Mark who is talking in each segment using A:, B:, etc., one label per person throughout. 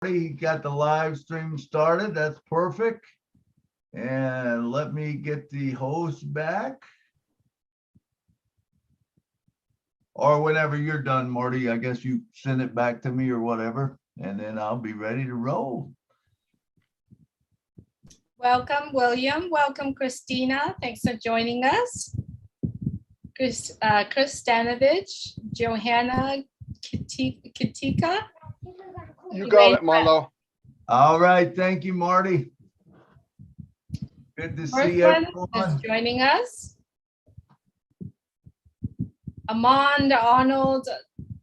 A: He got the live stream started. That's perfect. And let me get the host back. Or whenever you're done, Marty, I guess you send it back to me or whatever, and then I'll be ready to roll.
B: Welcome, William. Welcome, Christina. Thanks for joining us. Chris Stanovich, Johanna Kitika.
C: You got it, Milo.
A: All right. Thank you, Marty. Good to see everyone
B: is joining us. Amanda Arnold,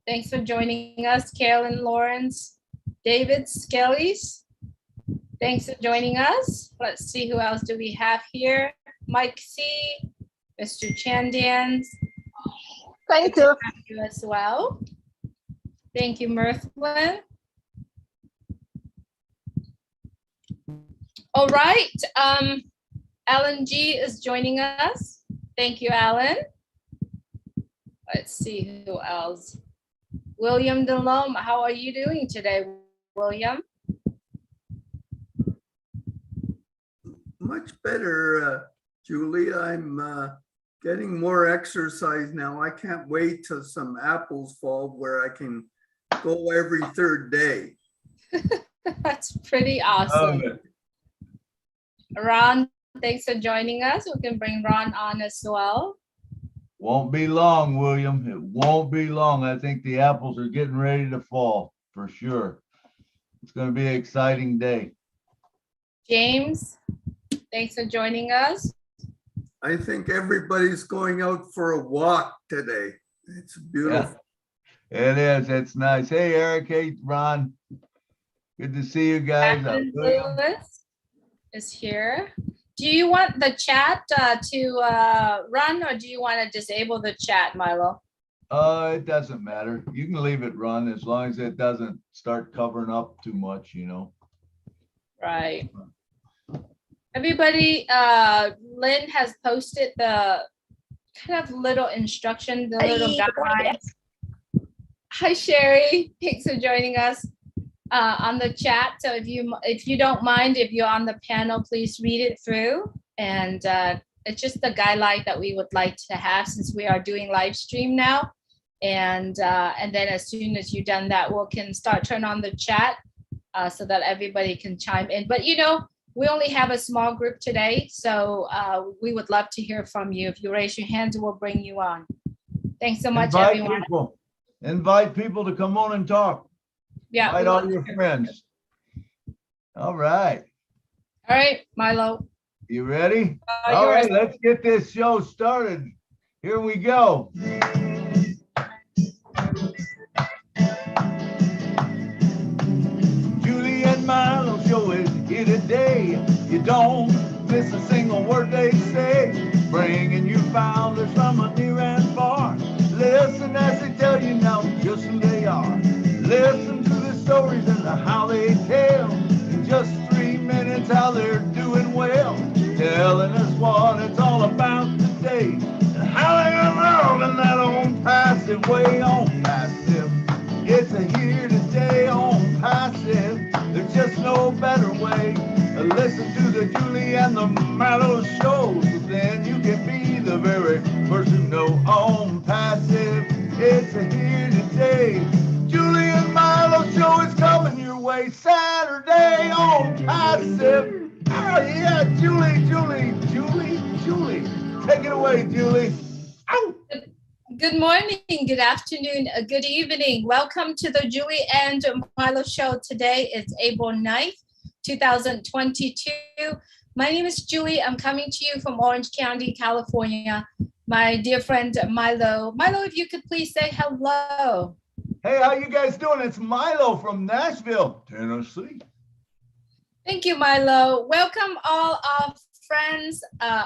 B: thanks for joining us. Carolyn Lawrence, David Skellies, thanks for joining us. Let's see who else do we have here. Mike C, Mr. Chandans.
D: Thank you.
B: You as well. Thank you, Mirthlin. All right, Alan G is joining us. Thank you, Alan. Let's see who else. William Delome, how are you doing today, William?
E: Much better, Julie. I'm getting more exercise now. I can't wait till some apples fall where I can go every third day.
B: That's pretty awesome. Ron, thanks for joining us. We can bring Ron on as well.
A: Won't be long, William. It won't be long. I think the apples are getting ready to fall for sure. It's going to be an exciting day.
B: James, thanks for joining us.
E: I think everybody's going out for a walk today. It's beautiful.
A: Yeah, it is. It's nice. Hey, Eric. Hey, Ron. Good to see you guys.
B: Lewis is here. Do you want the chat to run, or do you want to disable the chat, Milo?
A: It doesn't matter. You can leave it run as long as it doesn't start covering up too much, you know.
B: Right. Everybody, Lynn has posted the kind of little instruction, the little guidelines. Hi, Sherry. Thanks for joining us. On the chat. So if you don't mind, if you're on the panel, please read it through. And it's just the guideline that we would like to have since we are doing live stream now. And then as soon as you've done that, we can start turn on the chat so that everybody can chime in. But you know, we only have a small group today, so we would love to hear from you. If you raise your hands, we'll bring you on. Thanks so much, everyone.
A: Invite people to come on and talk.
B: Yeah,
A: invite all your friends. All right.
B: All right, Milo.
A: You ready? All right, let's get this show started. Here we go. Julie and Milo show is here today. You don't miss a single word they say. Bringing you founders from near and far. Listen as they tell you now just who they are. Listen to the stories and how they tell. In just 3 minutes how they're doing well. Telling us what it's all about today. And how they're loving that OnPassive way. OnPassive, it's a here today. OnPassive, there's just no better way. Listen to the Julie and the Milo shows. Then you can be the very first to know. OnPassive, it's a here today. Julie and Milo show is coming your way Saturday OnPassive. Oh yeah, Julie. Take it away, Julie. Ow.
B: Good morning, good afternoon, good evening. Welcome to the Julie and Milo show. Today is April 9th, 2022. My name is Julie. I'm coming to you from Orange County, California. My dear friend Milo. Milo, if you could please say hello.
A: Hey, how you guys doing? It's Milo from Nashville, Tennessee.
B: Thank you, Milo. Welcome all our friends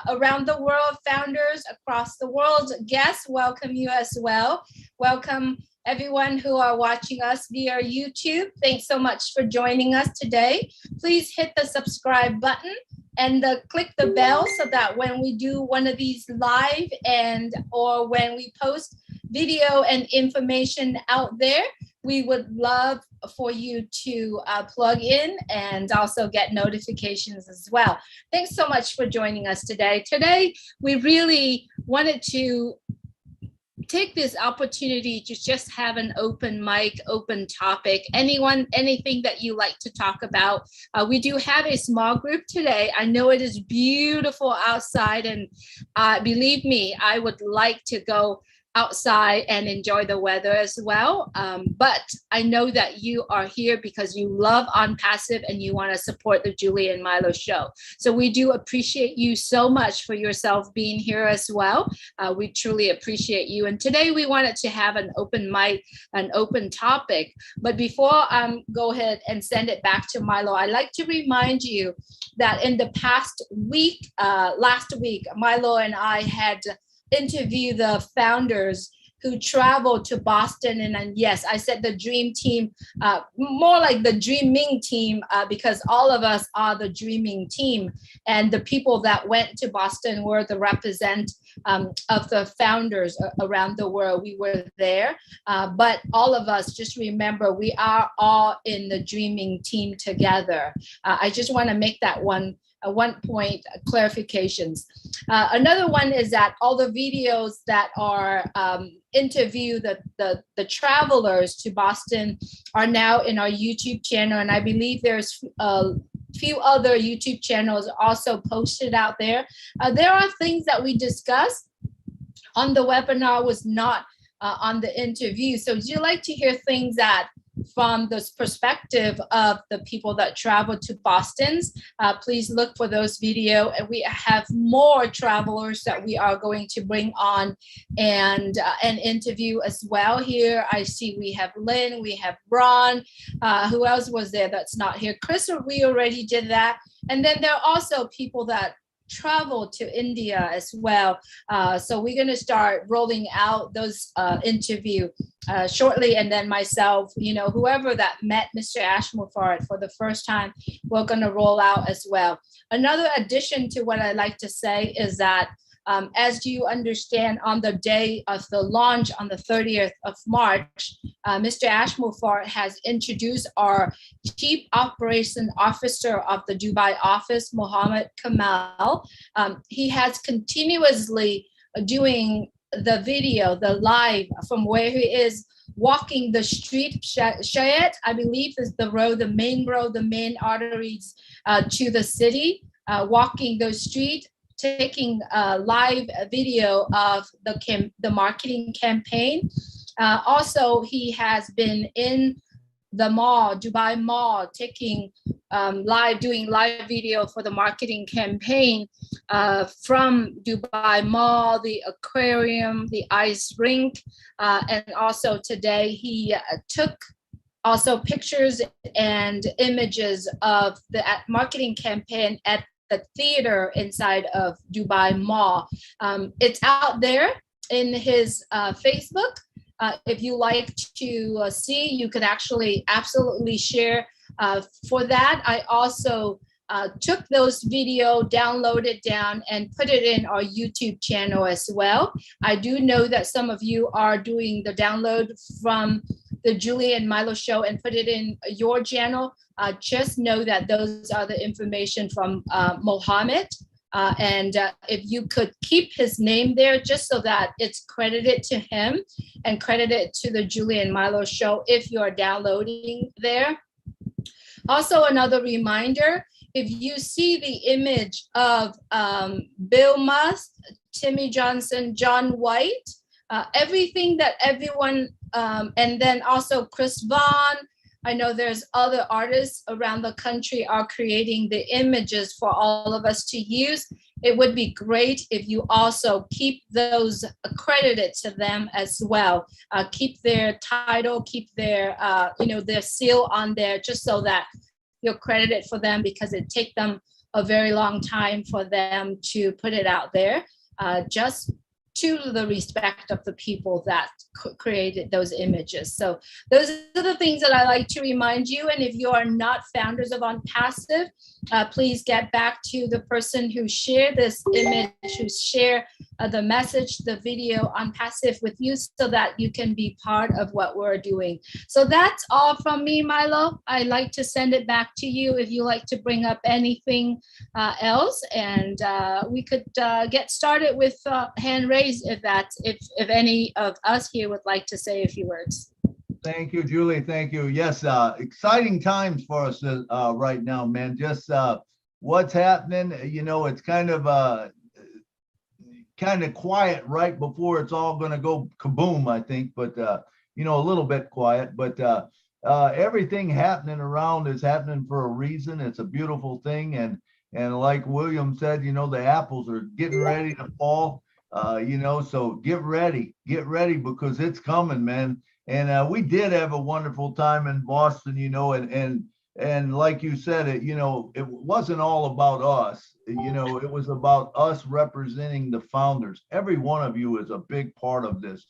B: around the world, founders across the world. Guests, welcome you as well. Welcome everyone who are watching us via YouTube. Thanks so much for joining us today. Please hit the subscribe button and click the bell so that when we do one of these live or when we post video and information out there, we would love for you to plug in and also get notifications as well. Thanks so much for joining us today. Today, we really wanted to take this opportunity to just have an open mic, open topic. Anything that you like to talk about. We do have a small group today. I know it is beautiful outside, and believe me, I would like to go outside and enjoy the weather as well. But I know that you are here because you love OnPassive and you want to support the Julie and Milo show. So we do appreciate you so much for yourself being here as well. We truly appreciate you. And today we wanted to have an open mic, an open topic. But before I go ahead and send it back to Milo, I'd like to remind you that in the past week, last week, Milo and I had interview the founders who traveled to Boston. And yes, I said the dream team, more like the dreaming team, because all of us are the dreaming team. And the people that went to Boston were the represent of the founders around the world. We were there, but all of us, just remember, we are all in the dreaming team together. I just want to make that one point clarifications. Another one is that all the videos that are interview the travelers to Boston are now in our YouTube channel, and I believe there's a few other YouTube channels also posted out there. There are things that we discussed on the webinar was not on the interview. So would you like to hear things that from the perspective of the people that travel to Boston's, please look for those videos. And we have more travelers that we are going to bring on and interview as well here. I see we have Lynn, we have Ron. Who else was there that's not here? Chris, we already did that. And then there are also people that travel to India as well. So we're going to start rolling out those interview shortly. And then myself, whoever that met Mr. Mufareh for the first time, we're going to roll out as well. Another addition to what I like to say is that as you understand, on the day of the launch on the 30th of March, Mr. Mufareh has introduced our Chief Operation Officer of the Dubai office, Mohammed Kamal. He has continuously doing the video, the live from where he is walking the street, Shayet, I believe is the road, the main arteries to the city, walking those streets, taking a live video of the marketing campaign. Also, he has been in the mall, Dubai Mall, taking doing live video for the marketing campaign from Dubai Mall, the aquarium, the ice rink, and also today he took also pictures and images of the marketing campaign at the theater inside of Dubai Mall. It's out there in his Facebook. If you like to see, you could actually absolutely share. For that, I also took those video, downloaded down, and put it in our YouTube channel as well. I do know that some of you are doing the download from the Julie and Milo show and put it in your channel. Just know that those are the information from Mohammed. And if you could keep his name there just so that it's credited to him and credited to the Julie and Milo show if you're downloading there. Also, another reminder, if you see the image of Bill Musk, Timmy Johnson, John White, everything that everyone, and then also Chris Vaughn, I know there's other artists around the country are creating the images for all of us to use. It would be great if you also keep those accredited to them as well. Keep their title, keep their, their seal on there, just so that you're credited for them, because it takes them a very long time for them to put it out there. Just to the respect of the people that created those images. So those are the things that I like to remind you. And if you are not founders of OnPassive, please get back to the person who shared this image, who shared the message, the video OnPassive with you, so that you can be part of what we're doing. So that's all from me, Milo. I'd like to send it back to you if you like to bring up anything else, and we could get started with hand raised if any of us here would like to say a few words.
A: Thank you, Julie. Thank you. Yes, exciting times for us right now, man. Just what's happening, you know, it's kind of quiet right before it's all going to go kaboom, I think, but you know, a little bit quiet, but everything happening around is happening for a reason. It's a beautiful thing, and like William said, you know, the apples are getting ready to fall. You know, so get ready because it's coming, man. And we did have a wonderful time in Boston, you know, and like you said, it, you know, it wasn't all about us, you know, it was about us representing the founders. Every one of you is a big part of this.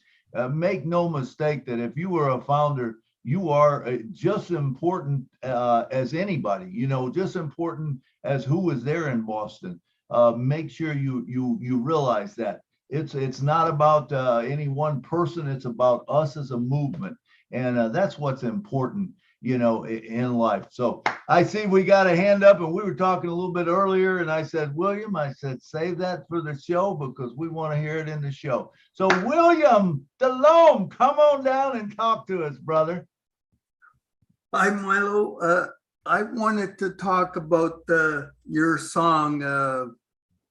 A: Make no mistake that if you were a founder, you are just important as anybody, you know, just important as who was there in Boston. Make sure you realize that. It's not about any one person. It's about us as a movement, and that's what's important, you know, in life. So I see we got a hand up, and we were talking a little bit earlier, and I said, William, I said, save that for the show because we want to hear it in the show. So William Delhomme, come on down and talk to us, brother.
E: Hi, Milo. I wanted to talk about your song.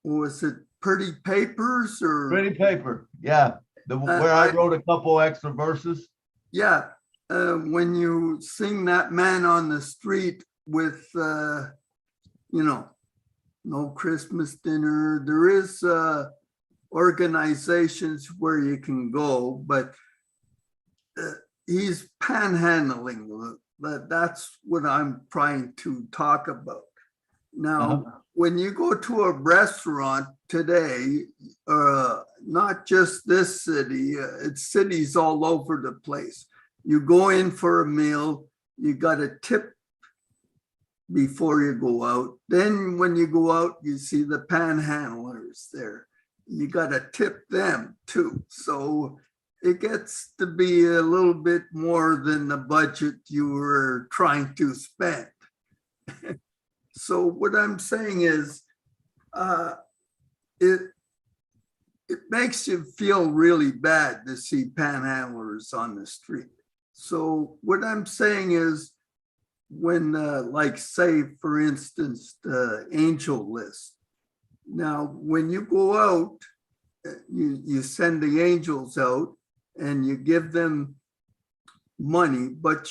E: Was it Pretty Papers or
A: Pretty Paper? Yeah, where I wrote a couple extra verses.
E: Yeah, when you sing that man on the street with, you know, no Christmas dinner. There is organizations where you can go, but he's panhandling. That's what I'm trying to talk about. Now, when you go to a restaurant today, not just this city, it's cities all over the place. You go in for a meal, you got a tip before you go out. Then when you go out, you see the panhandlers there. You got to tip them too. So it gets to be a little bit more than the budget you were trying to spend. So what I'm saying is, it makes you feel really bad to see panhandlers on the street. So what I'm saying is, when like say for instance the angel list. Now when you go out, you send the angels out and you give them money, but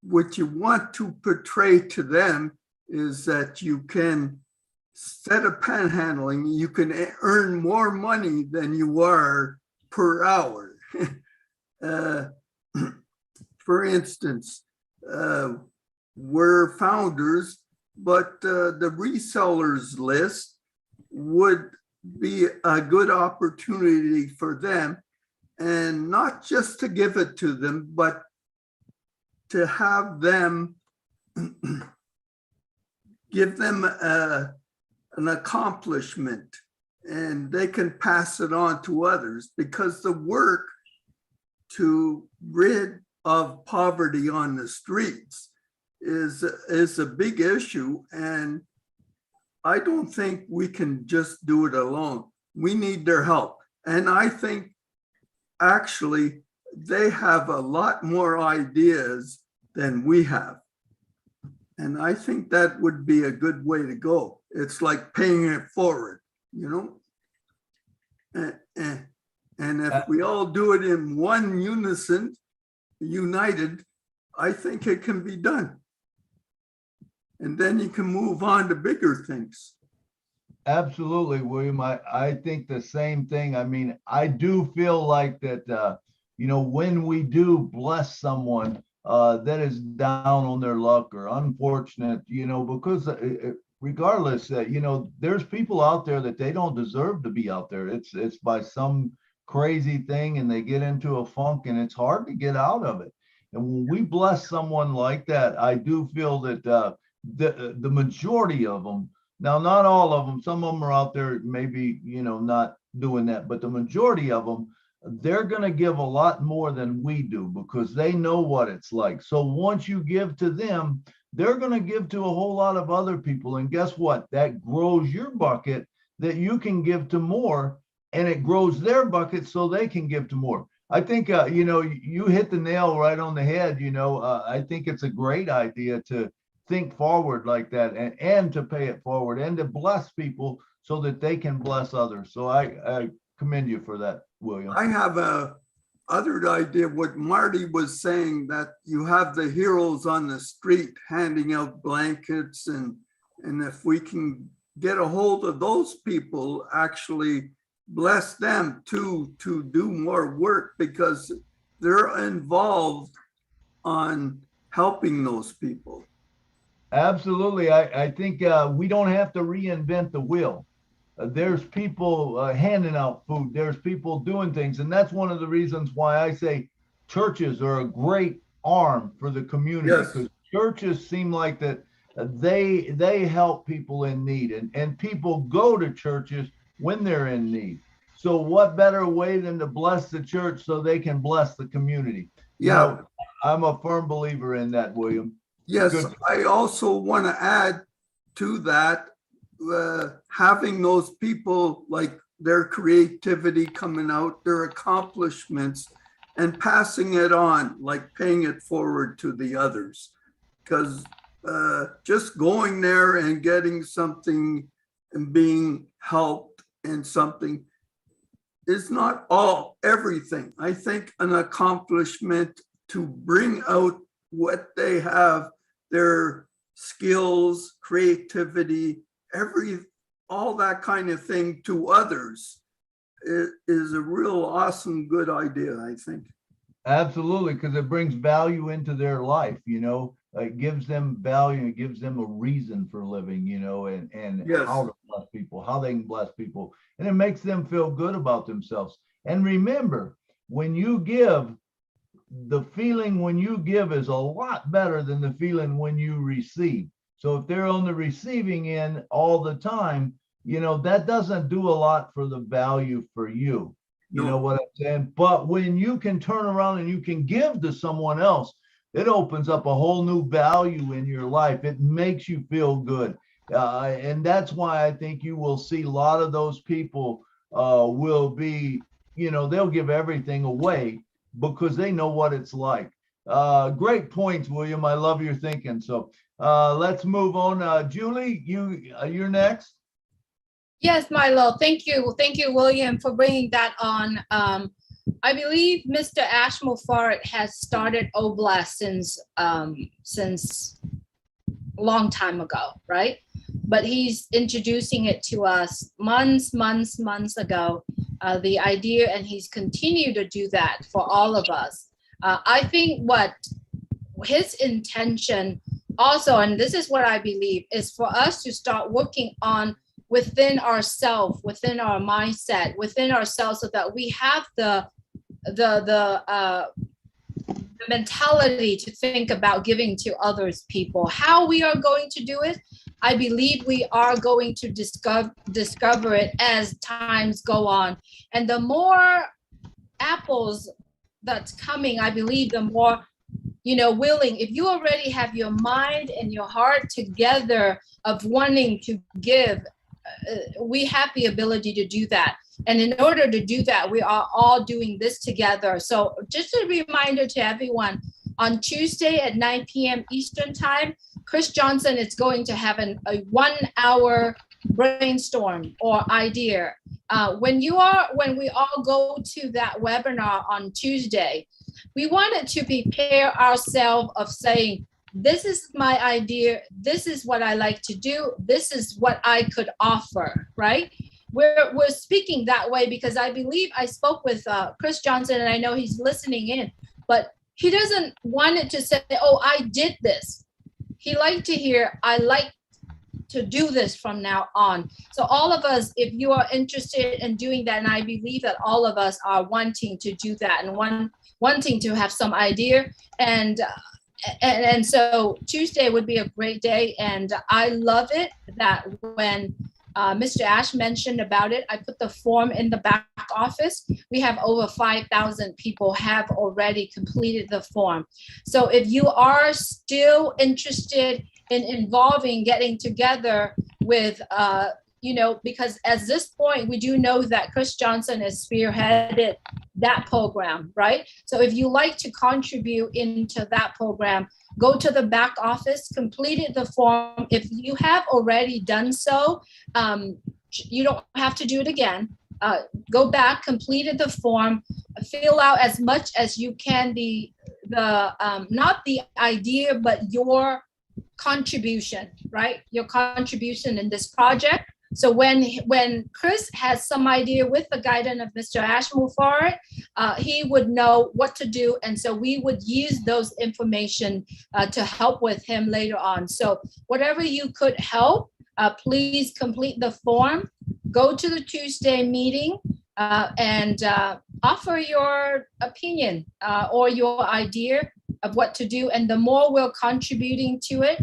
E: what you want to portray to them is that you can, instead of panhandling, you can earn more money than you are per hour. For instance, we're founders, but the resellers list would be a good opportunity for them, and not just to give it to them, but to have them give them an accomplishment, and they can pass it on to others, because the work to rid of poverty on the streets is a big issue, and I don't think we can just do it alone. We need their help, and I think actually they have a lot more ideas than we have. And I think that would be a good way to go. It's like paying it forward, you know? And if we all do it in one unison, united, I think it can be done. And then you can move on to bigger things.
A: Absolutely, William. I think the same thing. I mean, I do feel like that, you know, when we do bless someone that is down on their luck or unfortunate, you know, because regardless, you know, there's people out there that they don't deserve to be out there. It's by some crazy thing and they get into a funk and it's hard to get out of it. And when we bless someone like that, I do feel that the majority of them, now not all of them, some of them are out there maybe, not doing that, but the majority of them, they're going to give a lot more than we do because they know what it's like. So once you give to them, they're going to give to a whole lot of other people. And guess what? That grows your bucket that you can give to more, and it grows their bucket so they can give to more. I think, you hit the nail right on the head. I think it's a great idea to think forward like that and to pay it forward and to bless people so that they can bless others. So I commend you for that, William.
E: I have a other idea, what Marty was saying, that you have the heroes on the street handing out blankets, and if we can get a hold of those people, actually bless them to do more work because they're involved on helping those people.
A: Absolutely. I think we don't have to reinvent the wheel. There's people handing out food. There's people doing things. And that's one of the reasons why I say churches are a great arm for the community.
E: Yes.
A: Because churches seem like that they help people in need, and people go to churches when they're in need. So what better way than to bless the church so they can bless the community?
E: Yeah.
A: I'm a firm believer in that, William.
E: Yes,
A: Good.
E: I also want to add to that, having those people, like their creativity coming out, their accomplishments, and passing it on, like paying it forward to the others. Because just going there and getting something and being helped in something is not everything. I think an accomplishment to bring out what they have, their skills, creativity, all that kind of thing to others is a real awesome, good idea, I think.
A: Absolutely, because it brings value into their life, it gives them value, it gives them a reason for living, and
E: Yes.
A: how to bless people, how they can bless people, and it makes them feel good about themselves. And remember, when you give, the feeling when you give is a lot better than the feeling when you receive. So if they're on the receiving end all the time, that doesn't do a lot for the value for you. You know what I'm saying? But when you can turn around and you can give to someone else, it opens up a whole new value in your life. It makes you feel good. And that's why I think you will see a lot of those people will be, they'll give everything away because they know what it's like. Great points, William. I love your thinking. So let's move on. Julie, you're next.
B: Yes, Milo. Thank you, William, for bringing that on. I believe Mr. Ash Mufareh has started Oblast since a long time ago, right? But he's introducing it to us months ago, the idea, and he's continued to do that for all of us. I think what his intention also, and this is what I believe, is for us to start working on within ourselves, within our mindset, within ourselves, so that we have the mentality to think about giving to others people. How we are going to do it, I believe we are going to discover it as times go on. And the more apples that's coming, I believe the more, willing, if you already have your mind and your heart together of wanting to give, we have the ability to do that. And in order to do that, we are all doing this together. So just a reminder to everyone, on Tuesday at 9 p.m. Eastern time, Chris Johnson is going to have a 1 hour brainstorm or idea. When we all go to that webinar on Tuesday, we wanted to prepare ourselves of saying, this is my idea, this is what I like to do, this is what I could offer, right? We're speaking that way because I believe I spoke with Chris Johnson, and I know he's listening in, but he doesn't want it to say, oh, I did this. He liked to hear, I like to do this from now on. So all of us, if you are interested in doing that, and I believe that all of us are wanting to do that and wanting to have some idea, and so Tuesday would be a great day. And I love it that when Mr. Ash mentioned about it, I put the form in the back office. We have over 5,000 people have already completed the form. So if you are still interested in involving, getting together with, because at this point, we do know that Chris Johnson has spearheaded that program, right? So if you like to contribute into that program, go to the back office, completed the form. If you have already done so, you don't have to do it again. Go back, completed the form, fill out as much as you can not the idea, but your contribution, right? Your contribution in this project. So when Chris has some idea with the guidance of Mr. Ash Mufareh, he would know what to do. And so we would use those information to help with him later on. So whatever you could help, please complete the form, go to the Tuesday meeting and offer your opinion or your idea of what to do. And the more we're contributing to it,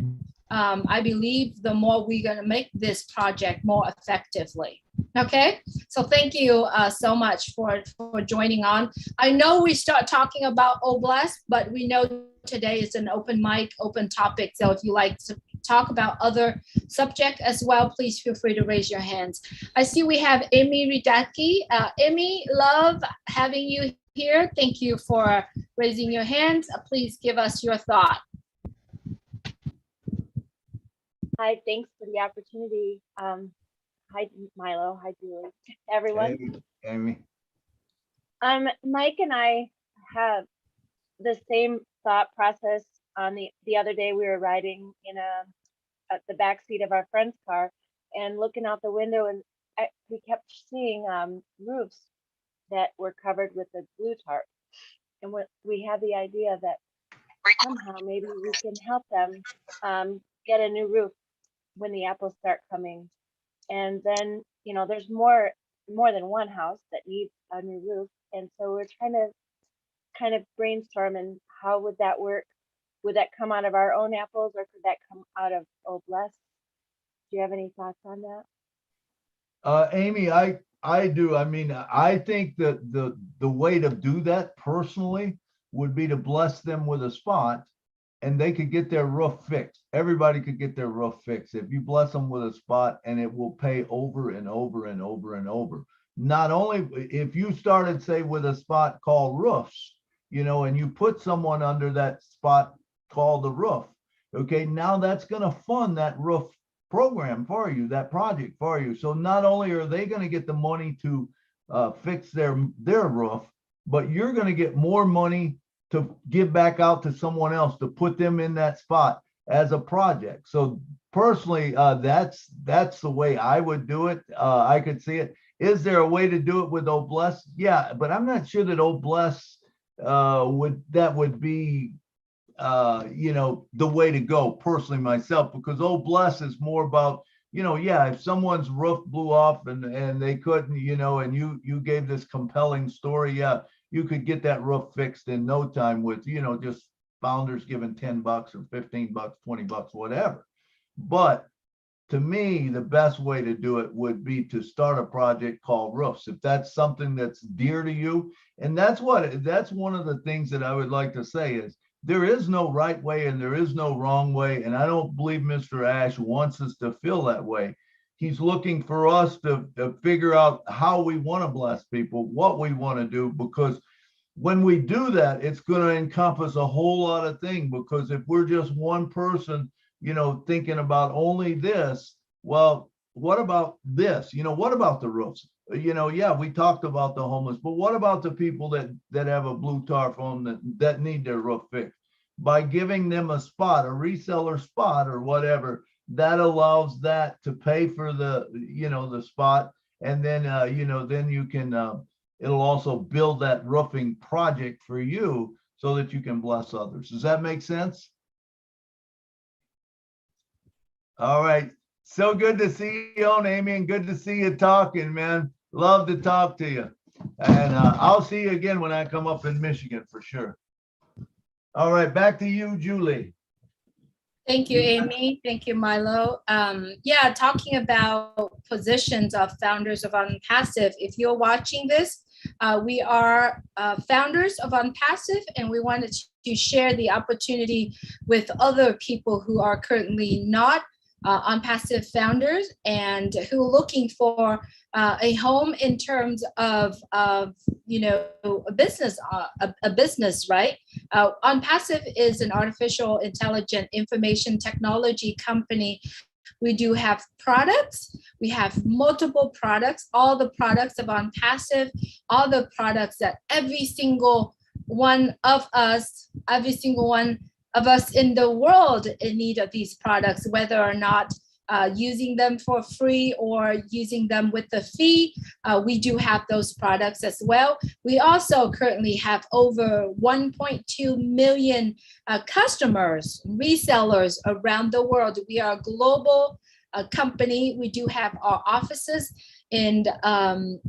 B: I believe the more we're going to make this project more effectively. Okay, so thank you so much for joining on. I know we start talking about OBLES, but we know today is an open mic, open topic. So if you like to talk about other subject as well, please feel free to raise your hands. I see we have Amy Ridaki. Amy, love having you here. Thank you for raising your hands. Please give us your thought.
F: Hi, thanks for the opportunity. Hi, Milo. Hi, Julie. Everyone.
A: Amy.
F: Mike and I have the same thought process. On the other day, we were riding in at the back seat of our friend's car and looking out the window, and we kept seeing roofs that were covered with a blue tarp. And we had the idea that somehow maybe we can help them get a new roof when the apples start coming. And then, there's more than one house that needs a new roof. And so we're trying to kind of brainstorm, and how would that work? Would that come out of our own apples, or could that come out of OBLES? Do you have any thoughts on that?
A: Amy, I do. I mean, I think that the way to do that personally would be to bless them with a spot, and they could get their roof fixed. Everybody could get their roof fixed if you bless them with a spot, and it will pay over and over and over and over. Not only if you started, say, with a spot called roofs, and you put someone under that spot called the roof, okay, now that's going to fund that roof program for you, that project for you. So not only are they going to get the money to fix their roof, but you're going to get more money to give back out to someone else to put them in that spot as a project. So personally, that's the way I would do it. I could see it. Is there a way to do it with OBLES? Yeah, but I'm not sure that OBLES would be the way to go personally myself, because OBLES is more about, if someone's roof blew off and they couldn't, and you gave this compelling story, yeah, you could get that roof fixed in no time with, just founders giving $10 or $15, $20, whatever. But to me, the best way to do it would be to start a project called roofs, if that's something that's dear to you. And that's one of the things that I would like to say is, there is no right way and there is no wrong way. And I don't believe Mr. Ash wants us to feel that way. He's looking for us to figure out how we want to bless people, what we want to do, because when we do that, it's going to encompass a whole lot of things. Because if we're just one person, thinking about only this, well, what about this? What about the roofs? Yeah, we talked about the homeless, but what about the people that have a blue tarp on that need their roof fixed? By giving them a spot, a reseller spot or whatever, that allows that to pay for the spot. And then, then you can, it'll also build that roofing project for you so that you can bless others. Does that make sense? All right. So good to see you on, Amy, and good to see you talking, man. Love to talk to you. And I'll see you again when I come up in Michigan for sure. All right, back to you, Julie.
B: Thank you, Amy. Thank you, Milo. Yeah, talking about positions of founders of OnPassive. If you're watching this, we are founders of OnPassive, and we wanted to share the opportunity with other people who are currently not OnPassive founders and who are looking for a home in terms of you know, a business, right? OnPassive is an artificial intelligent information technology company. We do have products. We have multiple products, all the products of OnPassive, all the products that every single one of us in the world in need of these products, whether or not using them for free or using them with a fee. We do have those products as well. We also currently have over 1.2 million customers, resellers around the world. We are a global company. We do have our offices in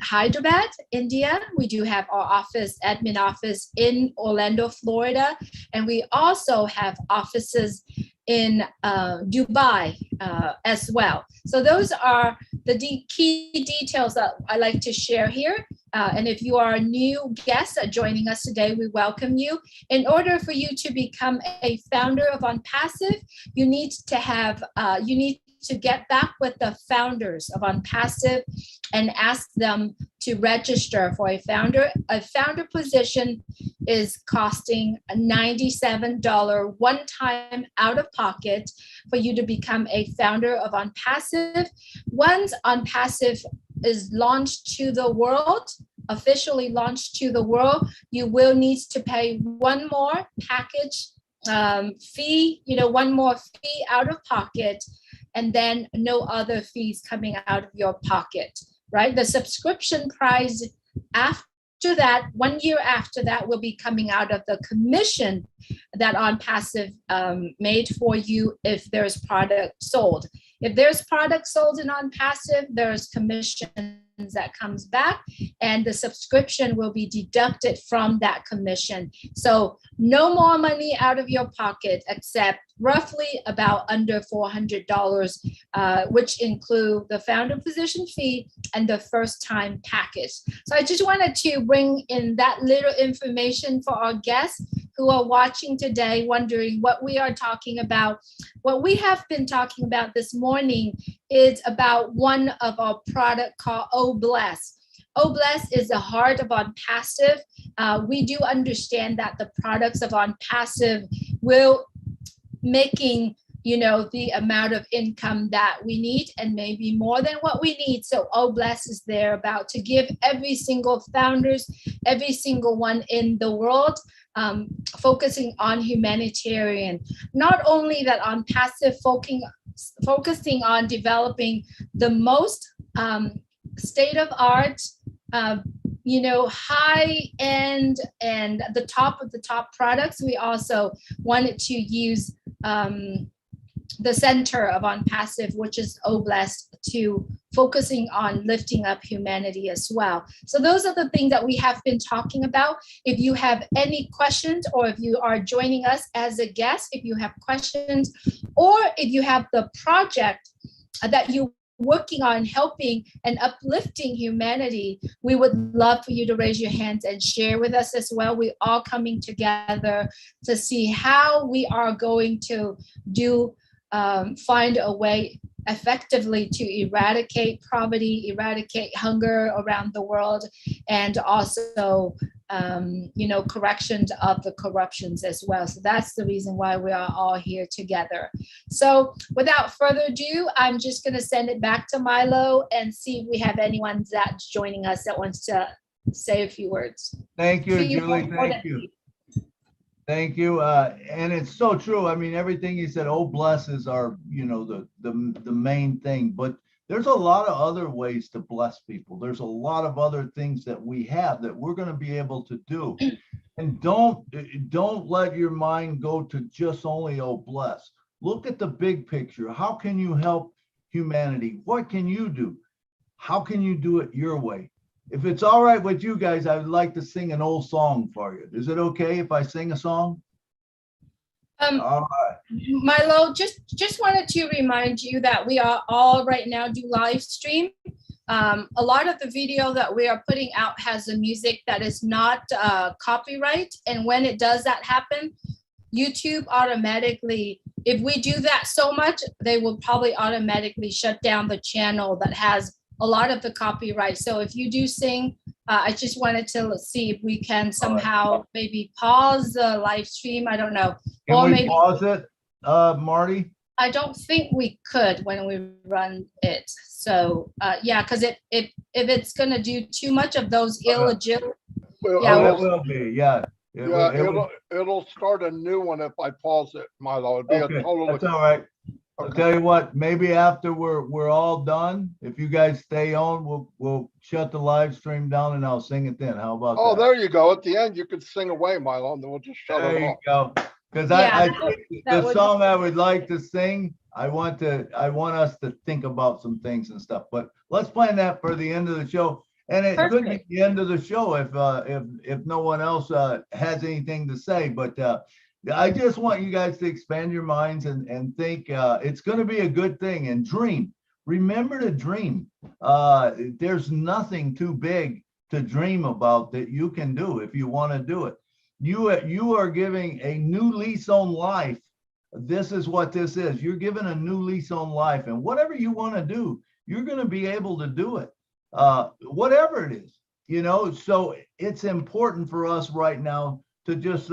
B: Hyderabad, India. We do have our admin office in Orlando, Florida. And we also have offices in Dubai as well. So those are the key details that I like to share here. And if you are a new guest joining us today, we welcome you. In order for you to become a founder of OnPassive, you need to get back with the founders of OnPassive and ask them to register for a founder. A founder position is costing a $97 one-time out of pocket for you to become a founder of OnPassive. Once OnPassive is launched to the world, officially launched to the world, you will need to pay one more package fee, one more fee out of pocket, and then no other fees coming out of your pocket, right? The subscription price after that, 1 year after that, will be coming out of the commission that OnPassive made for you if there's product sold. If there's product sold in OnPassive, there's commission that comes back, and the subscription will be deducted from that commission. So no more money out of your pocket, except roughly about under $400, which include the founder position fee and the first time package. So I just wanted to bring in that little information for our guests who are watching today, wondering what we are talking about. What we have been talking about this morning is about one of our product called OBless. OBless is the heart of OnPassive. We do understand that the products of OnPassive will making the amount of income that we need, and maybe more than what we need. So OBless is there about to give every single founders, every single one in the world, focusing on humanitarian. Not only that, OnPassive focusing on developing the most state-of-art, high end and the top of the top products. We also wanted to use the center of OnPassive, which is OBless, to focusing on lifting up humanity as well. So those are the things that we have been talking about. If you have any questions, or if you are joining us as a guest, if you have questions, or if you have the project that you working on helping and uplifting humanity, we would love for you to raise your hands and share with us as well. We're all coming together to see how we are going to find a way effectively to eradicate poverty, eradicate hunger around the world, and also corrections of the corruptions as well. So that's the reason why we are all here together. So without further ado, I'm just going to send it back to Milo and see if we have anyone that's joining us that wants to say a few words.
A: Thank you, Julie. Thank you. Thank you. And it's so true. I mean, everything you said, OBless is our, the main thing, but there's a lot of other ways to bless people. There's a lot of other things that we have that we're going to be able to do. And don't let your mind go to just only OBless. Look at the big picture. How can you help humanity. What can you do? How can you do it your way? If it's all right with you guys, I would like to sing an old song for you. Is it okay if I sing a song? All right.
B: Milo, just wanted to remind you that we are all right now do live stream. A lot of the video that we are putting out has a music that is not copyright. And when it does that happen, YouTube automatically, if we do that so much, they will probably automatically shut down the channel that has a lot of the copyright. So if you do sing, I just wanted to see if we can somehow maybe pause the live stream. I don't know.
A: Can
B: Or
A: we
B: maybe
A: pause it, Marty?
B: I don't think we could when we run it. So yeah, because if it's gonna do too much of those illegitimate,
C: Well,
B: Yeah,
A: Oh,
C: it'll-
A: it will be, yeah. It
C: yeah,
A: will-
C: it'll start a new one if I pause it, Milo. It'd be a
A: Okay,
C: total.
A: that's all right. I'll tell you what, maybe after we're all done, if you guys stay on, we'll shut the live stream down and I'll sing it then. How about
C: Oh,
A: that?
C: there you go. At the end, you could sing away, Milo, and then we'll just shut
A: There
C: it
A: you
C: off.
A: go. Because
B: Yeah,
A: I
B: that would-
A: think
B: that
A: the
B: would-
A: song I would like to sing, I want us to think about some things and stuff, but let's plan that for the end of the show. And it could be
B: Perfect.
A: the end of the show if no one else has anything to say, but I just want you guys to expand your minds and think it's going to be a good thing and dream. Remember to dream. There's nothing too big to dream about that you can do if you want to do it. You are giving a new lease on life. This is what this is. You're given a new lease on life, and whatever you want to do, you're going to be able to do it. Whatever it is, so it's important for us right now to just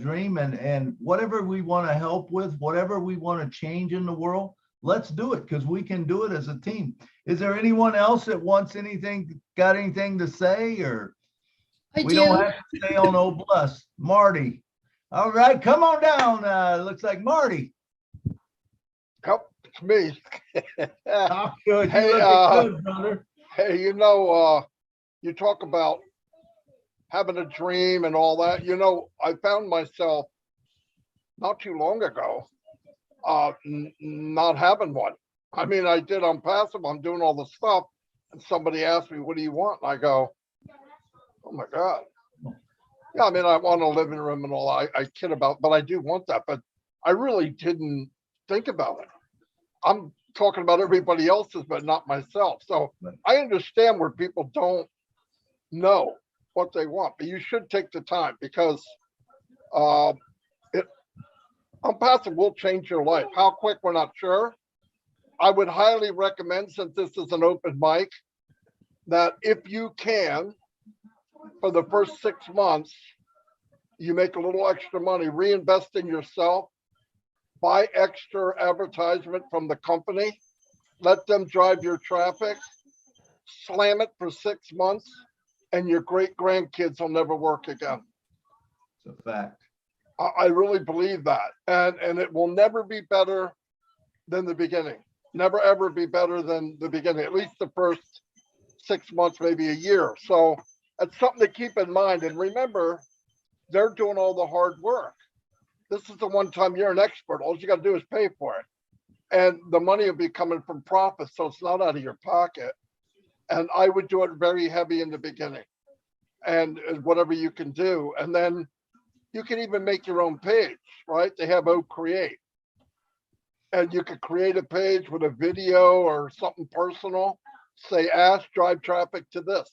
A: dream and whatever we want to help with, whatever we want to change in the world, let's do it because we can do it as a team. Is there anyone else that wants got anything to say, or
B: I
A: we don't
B: do.
A: have to stay on old bless? Marty. All right, come on down. Looks like Marty.
C: Help, it's me.
A: Oh, good.
C: Hey,
A: You looking good, brother.
C: Hey, you talk about having a dream and all that. I found myself not too long ago not having one. I mean, I did OnPassive. I'm doing all the stuff, and somebody asked me, "What do you want?" And I go, "Oh my God." Yeah, I mean, I want a living room and all. I kid about, but I do want that. But I really didn't think about it. I'm talking about everybody else's, but not myself. So I understand where people don't know what they want, but you should take the time because OnPassive will change your life. How quick, we're not sure. I would highly recommend, since this is an open mic, that if you can, for the first 6 months, you make a little extra money, reinvest in yourself, buy extra advertisement from the company, let them drive your traffic, slam it for 6 months, and your great grandkids will never work again.
A: It's a fact.
C: I really believe that. And it will never be better than the beginning. Never, ever be better than the beginning, at least the first 6 months, maybe a year. So that's something to keep in mind. And remember, they're doing all the hard work. This is the one time you're an expert. All you got to do is pay for it. And the money will be coming from profits, so it's not out of your pocket. And I would do it very heavy in the beginning and whatever you can do. And then you can even make your own page, right? They have Create. And you could create a page with a video or something personal. Say, ask, drive traffic to this.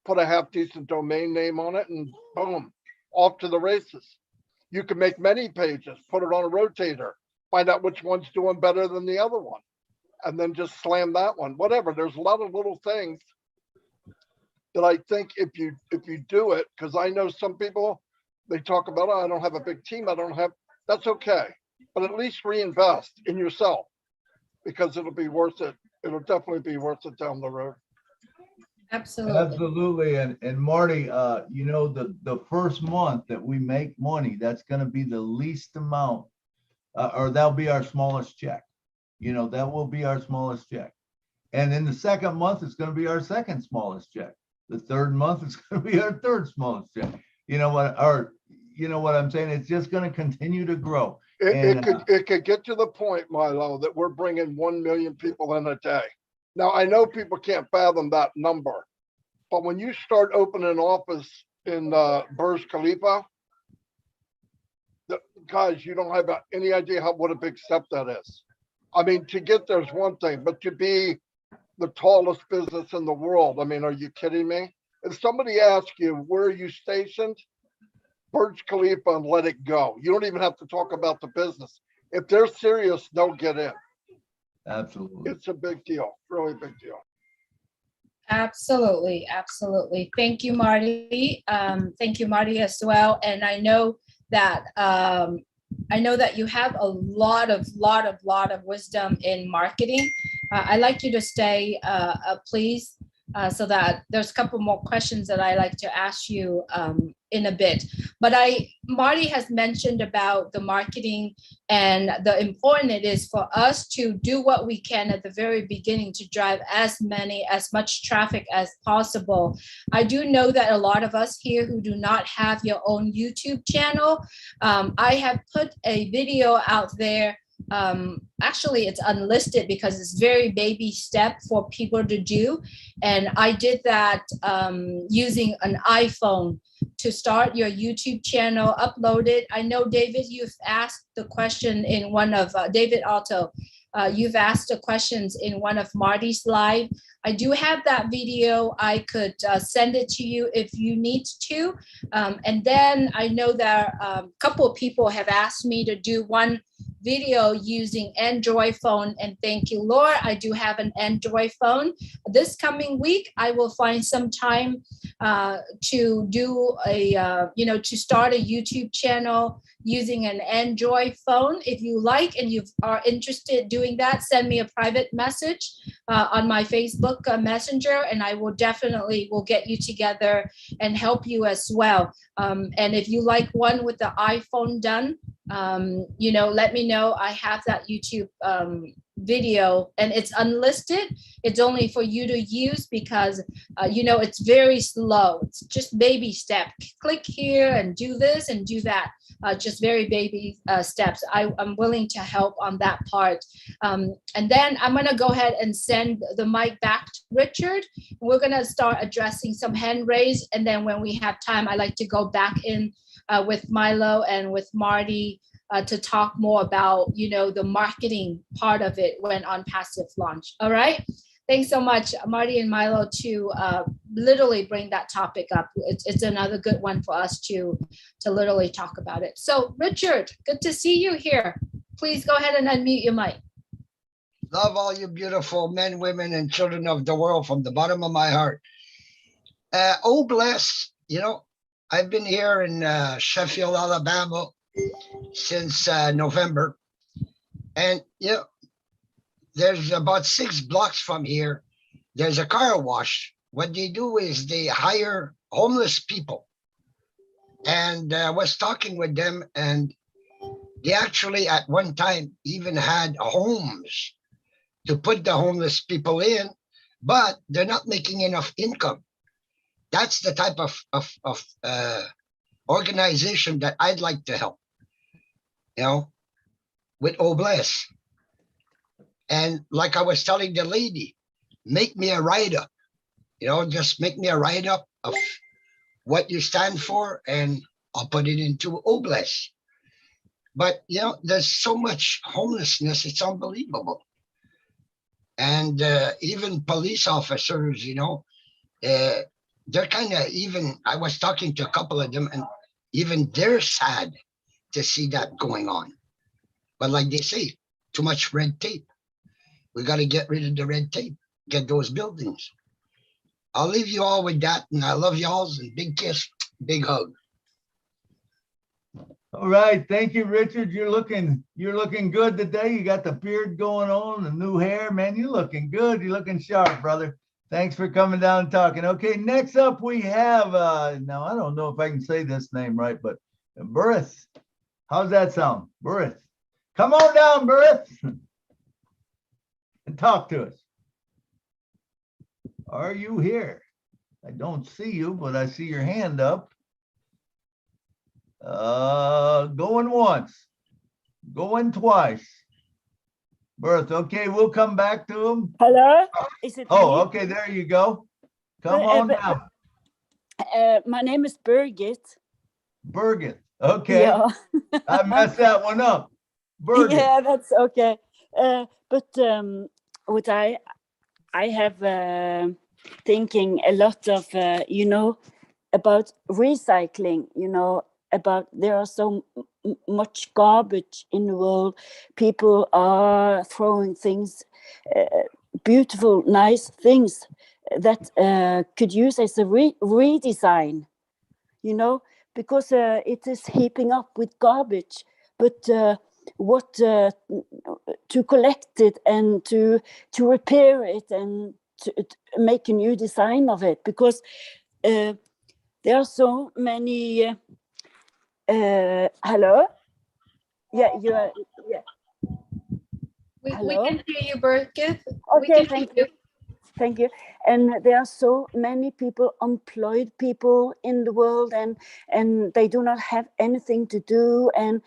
C: Put a half decent domain name on it and boom, off to the races. You can make many pages, put it on a rotator, find out which one's doing better than the other one, and then just slam that one. Whatever. There's a lot of little things that I think if you do it, because I know some people, they talk about, oh, I don't have a big team. That's okay. But at least reinvest in yourself because it'll be worth it. It'll definitely be worth it down the road.
B: Absolutely.
A: Absolutely. And Marty, the first month that we make money, that's going to be the least amount, or that'll be our smallest check. That will be our smallest check. And in the second month, it's going to be our second smallest check. The third month, it's going to be our third smallest check. You know what I'm saying? It's just going to continue to grow. And
C: It could get to the point, Milo, that we're bringing 1 million people in a day. Now, I know people can't fathom that number, but when you start opening an office in Burj Khalifa, guys, you don't have any idea what a big step that is. I mean, to get there's one thing, but to be the tallest business in the world, I mean, are you kidding me? If somebody asks you, where are you stationed? Burj Khalifa, and let it go. You don't even have to talk about the business. If they're serious, they'll get in.
A: absolutely.
C: It's a big deal, really big deal.
B: Absolutely, absolutely. Thank you, Marty. Thank you, Marty, as well. And I know that you have a lot of wisdom in marketing. I'd like you to stay, please, so that there's a couple more questions that I like to ask you in a bit. But Marty has mentioned about the marketing and the important it is for us to do what we can at the very beginning to drive as much traffic as possible. I do know that a lot of us here who do not have your own YouTube channel, I have put a video out there. Actually, it's unlisted because it's very baby step for people to do. And I did that using an iPhone to start your YouTube channel, upload it. I know, David, you've asked the question in one of, David Alto, you've asked the questions in one of Marty's live. I do have that video. I could send it to you if you need to. And then I know that a couple of people have asked me to do one video using Android phone, and thank you, Laura. I do have an Android phone. This coming week, I will find some time to do to start a YouTube channel using an Android phone. If you like and you are interested in doing that, send me a private message on my Facebook Messenger, and I will definitely get you together and help you as well. And if you like one with the iPhone done, let me know. I have that YouTube video, and it's unlisted. It's only for you to use because it's very slow. It's just baby step. Click here and do this and do that. Just very baby steps. I'm willing to help on that part. And then I'm going to go ahead and send the mic back to Richard. We're going to start addressing some hand raised. And then when we have time, I like to go back in with Milo and with Marty to talk more about, the marketing part of it when OnPassive launch. All right. Thanks so much, Marty and Milo, to literally bring that topic up. It's another good one for us to literally talk about it. So, Richard, good to see you here. Please go ahead and unmute your mic.
G: Love all you beautiful men, women, and children of the world from the bottom of my heart. Oh, bless, I've been here in Sheffield, Alabama since November. And, there's about 6 blocks from here, there's a car wash. What they do is they hire homeless people. And I was talking with them, and they actually at one time even had homes to put the homeless people in, but they're not making enough income. That's the type of organization that I'd like to help, with Obless. And like I was telling the lady, make me a write-up, just make me a write-up of what you stand for, and I'll put it into Obless. But, there's so much homelessness, it's unbelievable. And even police officers, they're kind of even, I was talking to a couple of them, and even they're sad to see that going on. But like they say, too much red tape. We got to get rid of the red tape, get those buildings. I'll leave you all with that, and I love y'all, and big kiss, big hug.
A: All right, thank you, Richard. You're looking good today. You got the beard going on, the new hair, man. You're looking good. You're looking sharp, brother. Thanks for coming down and talking. Okay, next up we have now I don't know if I can say this name right, but Burris. How's that sound? Burris. Come on down, Burris, and talk to us. Are you here? I don't see you, but I see your hand up. Going once, Going twice. Bertha, okay, we'll come back to him.
H: Hello, is it
A: Oh,
H: me?
A: okay, there you go. Come
H: But,
A: on now.
H: My name is Birgit.
A: Birgit, okay.
H: Yeah.
A: I messed that one up. Birgit,
H: Yeah, that's okay. But what I have thinking a lot of about recycling. About there are so much garbage in the world. People are throwing things, beautiful, nice things that could use as a redesign. Because it is heaping up with garbage. But what to collect it and to repair it and to make a new design of it, because there are so many. Hello. Yeah, you are. Yeah.
B: We
H: Hello?
B: can hear you, Birgit. We
H: Okay,
B: can
H: thank
B: hear
H: you. Thank you. And there are so many people, employed people in the world, and they do not have anything to do, and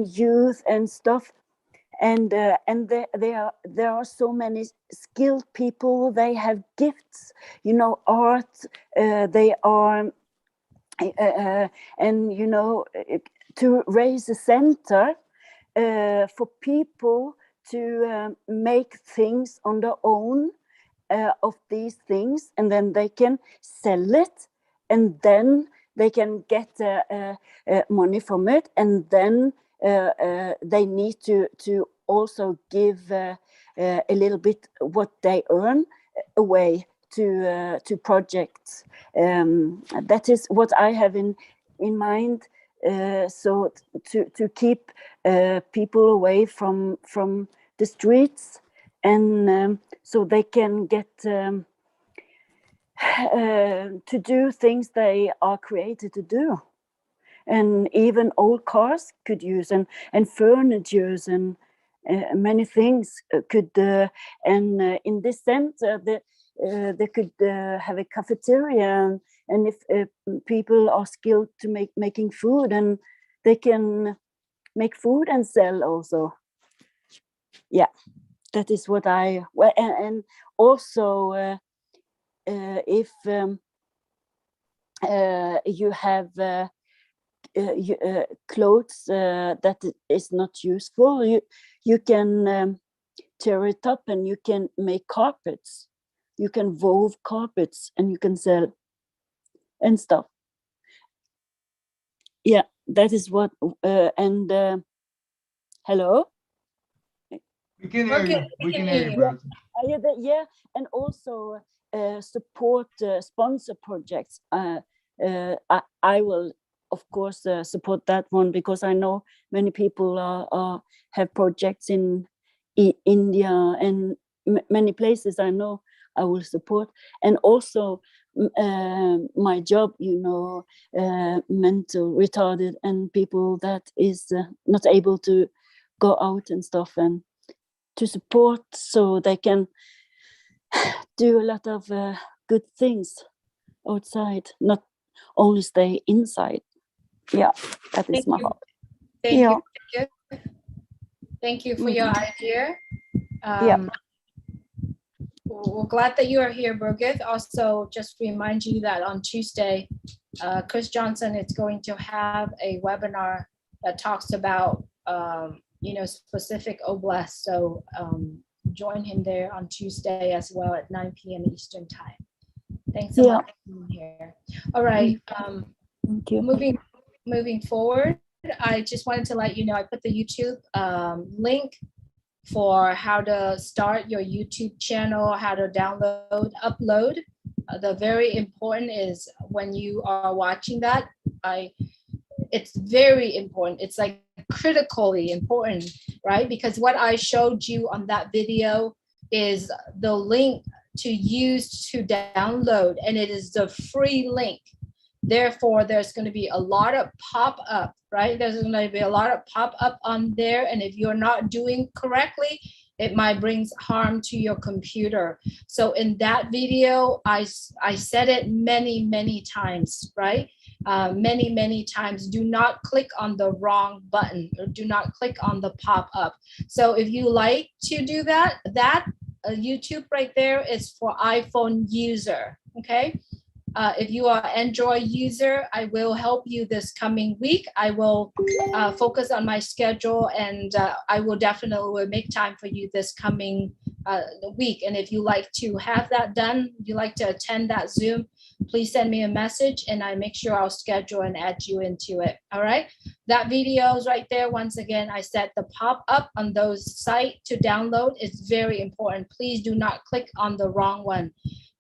H: youth and stuff. And there are so many skilled people. They have gifts, art. They are, and to raise a center for people to make things on their own. Of these things, and then they can sell it, and then they can get money from it, and then they need to also give a little bit what they earn away to projects. That is what I have in mind. So to keep people away from the streets, and so they can get to do things they are created to do. And even old cars could use, and furnitures, and many things could, and in this center they could have a cafeteria, and if people are skilled to making food, and they can make food and sell also. Yeah. That is what and also if you have clothes that is not useful, you can tear it up, and you can make carpets. You can wove carpets, and you can sell and stuff. Yeah, that is what. And hello.
A: we can hear you. We can hear you, Bertha.
H: Yeah, and also support sponsor projects. I will, of course, support that one, because I know many people have projects in India and many places. I know I will support, and also my job, mental retarded and people that is not able to go out and stuff, and to support so they can do a lot of good things outside, not only stay inside. Yeah, that is
B: Thank
H: my
B: you.
H: heart.
B: Thank
H: Yeah.
B: you. Thank you for your idea.
H: Yeah.
B: We're glad that you are here, Birgit. Also, just remind you that on Tuesday, Chris Johnson is going to have a webinar that talks about specific oblasts. So join him there on Tuesday as well at 9 p.m. Eastern time. Thanks so much for being here. All right.
H: Thank you.
B: Moving forward, I just wanted to let you know I put the YouTube link for how to start your YouTube channel, how to download, upload. The very important is when you are watching that, it's very important. It's like critically important, right? Because what I showed you on that video is the link to use to download, and it is the free link. Therefore, there's going to be a lot of pop-up, right? There's going to be a lot of pop-up on there. And if you're not doing correctly, it might bring harm to your computer. So in that video, I said it many, many times, right? many times. Do not click on the wrong button, or do not click on the pop-up. So if you like to do that, YouTube right there is for iPhone user, okay? If you are Android user, I will help you this coming week. I will focus on my schedule, and I will definitely make time for you this coming week. And if you like to have that done, you like to attend that Zoom, please send me a message and I make sure I'll schedule and add you into it. All right. That video is right there. Once again, I set the pop up on those sites to download. It's very important. Please do not click on the wrong one.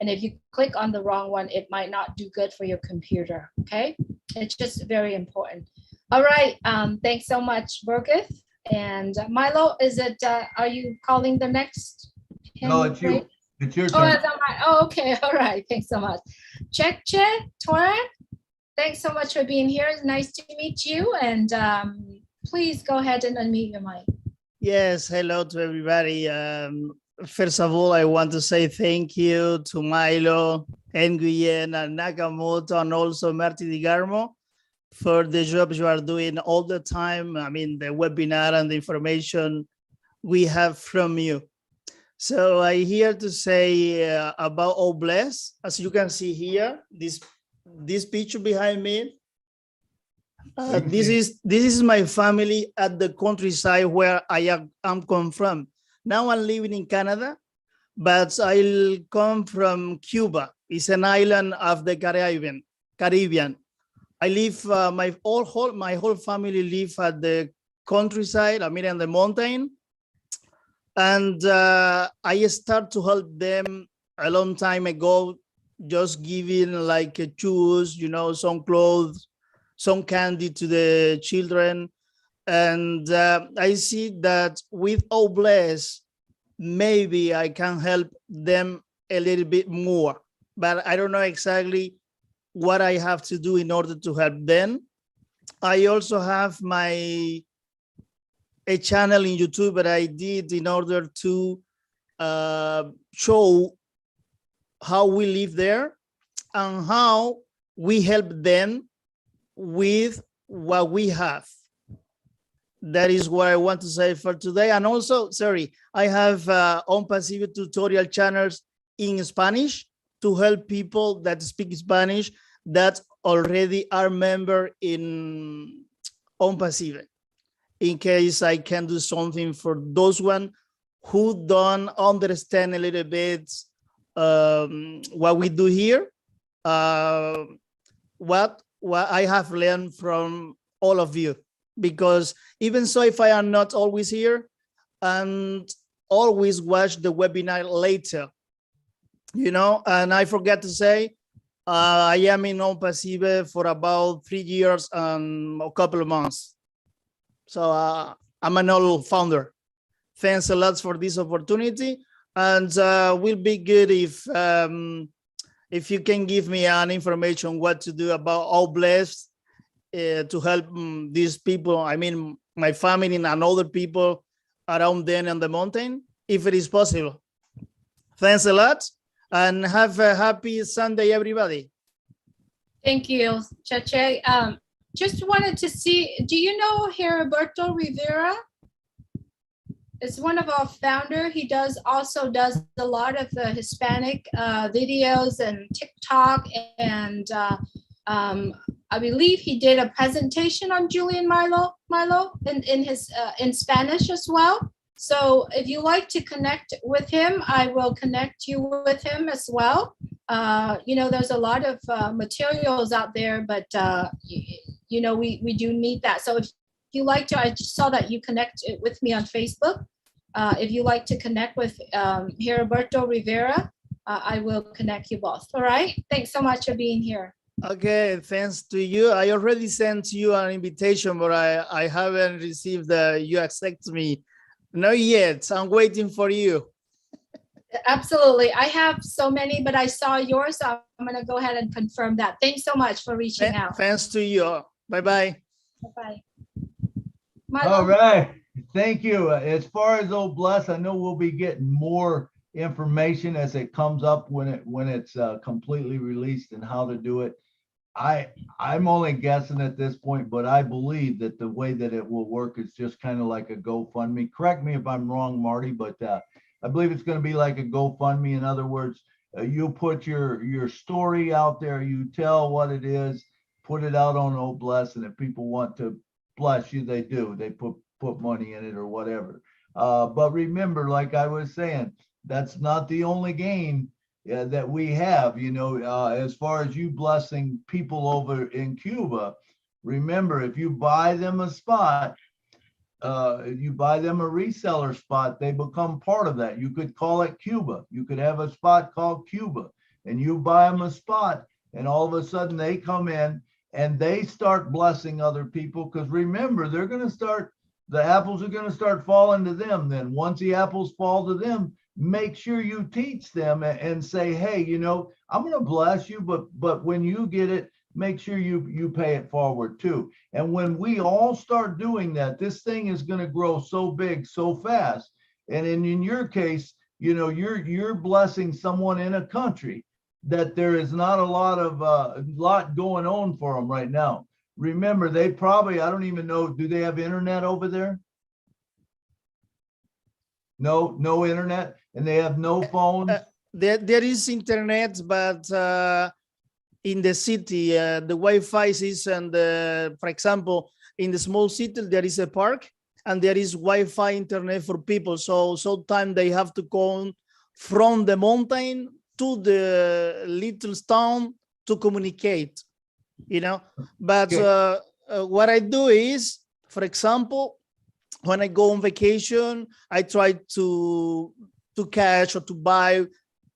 B: And if you click on the wrong one, it might not do good for your computer. Okay. It's just very important. All right. Thanks so much, Burgith. And Milo, is it, are you calling the next?
A: No, it's you. It's your
B: Oh,
A: turn.
B: that's on my, oh, okay. All right. Thanks so much. Check, Torek. Thanks so much for being here. It's nice to meet you. And please go ahead and unmute your mic.
I: Yes, hello to everybody. First of all, I want to say thank you to Milo, Nguyen, and Nakamoto, and also Marty DiGarmo for the job you are doing all the time. I mean, the webinar and the information we have from you. So I here to say about All Bless. As you can see here, this picture behind me. This is my family at the countryside where I am come from. Now I'm living in Canada, but I come from Cuba. It's an island of the Caribbean. I live my whole family live at the countryside. I mean, in the mountain. And I start to help them a long time ago, just giving like shoes, you know, some clothes, some candy to the children. And I see that with All Bless, maybe I can help them a little bit more, but I don't know exactly what I have to do in order to help them. I also have a channel in YouTube that I did in order to show how we live there and how we help them with what we have. That is what I want to say for today. And also, sorry, I have OnPassive tutorial channels in Spanish to help people that speak Spanish that already are member in OnPassive, in case I can do something for those one who don't understand a little bit what we do here, what I have learned from all of you. Because even so, if I am not always here, and always watch the webinar later, you know, and I forgot to say, I am in OnPassive for about 3 years and a couple of months. So I'm an old founder. Thanks a lot for this opportunity, and will be good if you can give me an information what to do about All Blessed to help these people. I mean, my family and other people around them on the mountain, if it is possible. Thanks a lot, and have a happy Sunday, everybody.
B: Thank you, Cheche. Just wanted to see, do you know Heriberto Rivera? It's one of our founder. He also does a lot of the Hispanic videos and TikTok, and I believe he did a presentation on Julian Milo in Spanish as well. So if you like to connect with him, I will connect you with him as well. You know, there's a lot of materials out there, but you know, we do need that. So if you like to, I just saw that you connected with me on Facebook. If you like to connect with Heriberto Rivera, I will connect you both. All right. Thanks so much for being here.
I: Okay, thanks to you. I already sent you an invitation, but I haven't received you accept me. Not yet. I'm waiting for you.
B: Absolutely. I have so many, but I saw yours, so I'm going to go ahead and confirm that. Thanks so much for reaching out.
I: Thanks to you. Bye-bye.
B: Bye-bye.
A: All right. Thank you. As far as Old Bless, I know we'll be getting more information as it comes up when it's completely released and how to do it. I'm only guessing at this point, but I believe that the way that it will work is just kind of like a GoFundMe. Correct me if I'm wrong, Marty, but I believe it's going to be like a GoFundMe. In other words, you put your story out there, you tell what it is, put it out on Oh Bless, and if people want to bless you, they do. They put money in it or whatever. But remember, like I was saying, that's not the only gain that we have, as far as you blessing people over in Cuba. Remember, if you buy them a spot, you buy them a reseller spot, they become part of that. You could call it Cuba. You could have a spot called Cuba, and you buy them a spot, and all of a sudden they come in and they start blessing other people. Because remember, the apples are going to start falling to them. Then once the apples fall to them, make sure you teach them and say, hey, I'm going to bless you, but when you get it, make sure you pay it forward too. And when we all start doing that, this thing is going to grow so big, so fast. And in your case, you're blessing someone in a country that there is not a lot going on for them right now. Remember, they probably, I don't even know, do they have internet over there? No internet, and they have no phones.
I: There is internet, but in the city, the Wi-Fi is, and for example, in the small city, there is a park and there is Wi-Fi internet for people. So sometimes they have to go from the mountain to the little town to communicate, But what I do is, for example, when I go on vacation, I try to catch or to buy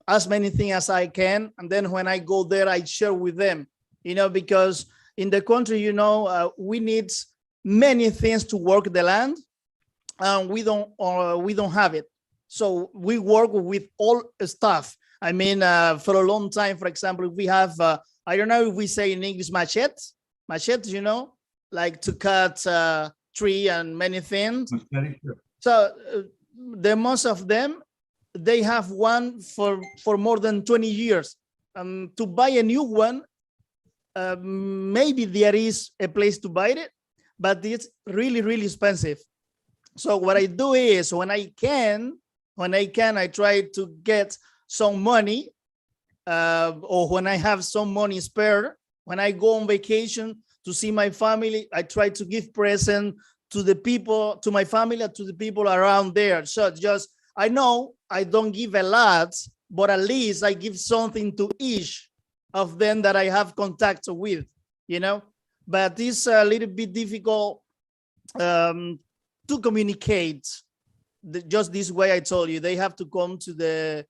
I: as many things as I can. And then when I go there, I share with them, because in the country, we need many things to work the land, and we don't have it. So we work with all stuff. I mean, for a long time, for example, we have, I don't know if we say in English, machetes, like to cut tree and many things. So the most of them, they have one for more than 20 years. To buy a new one, maybe there is a place to buy it, but it's really, really expensive. So what I do is when I can, I try to get some money, or when I have some money spare, when I go on vacation to see my family, I try to give present to the people, to my family, to the people around there. So just, I know I don't give a lot, but at least I give something to each of them that I have contact with, but it's a little bit difficult to communicate just this way. I told you, they have to come to the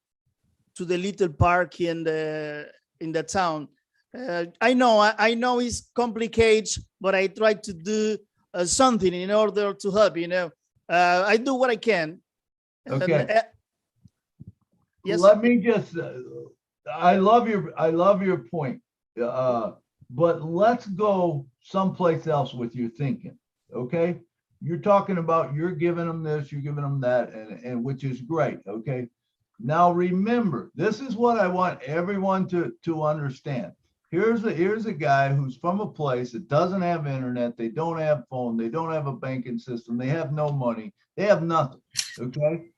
I: little park in the town. I know it's complicated, but I try to do something in order to help, I do what I can.
A: Okay.
I: Yes.
A: Let me just, I love your point, but let's go someplace else with your thinking. Okay. You're talking about, you're giving them this, you're giving them that, and which is great. Okay. Now remember, this is what I want everyone to understand. Here's a guy who's from a place that doesn't have internet, they don't have phone, they don't have a banking system, they have no money, they have nothing. Okay.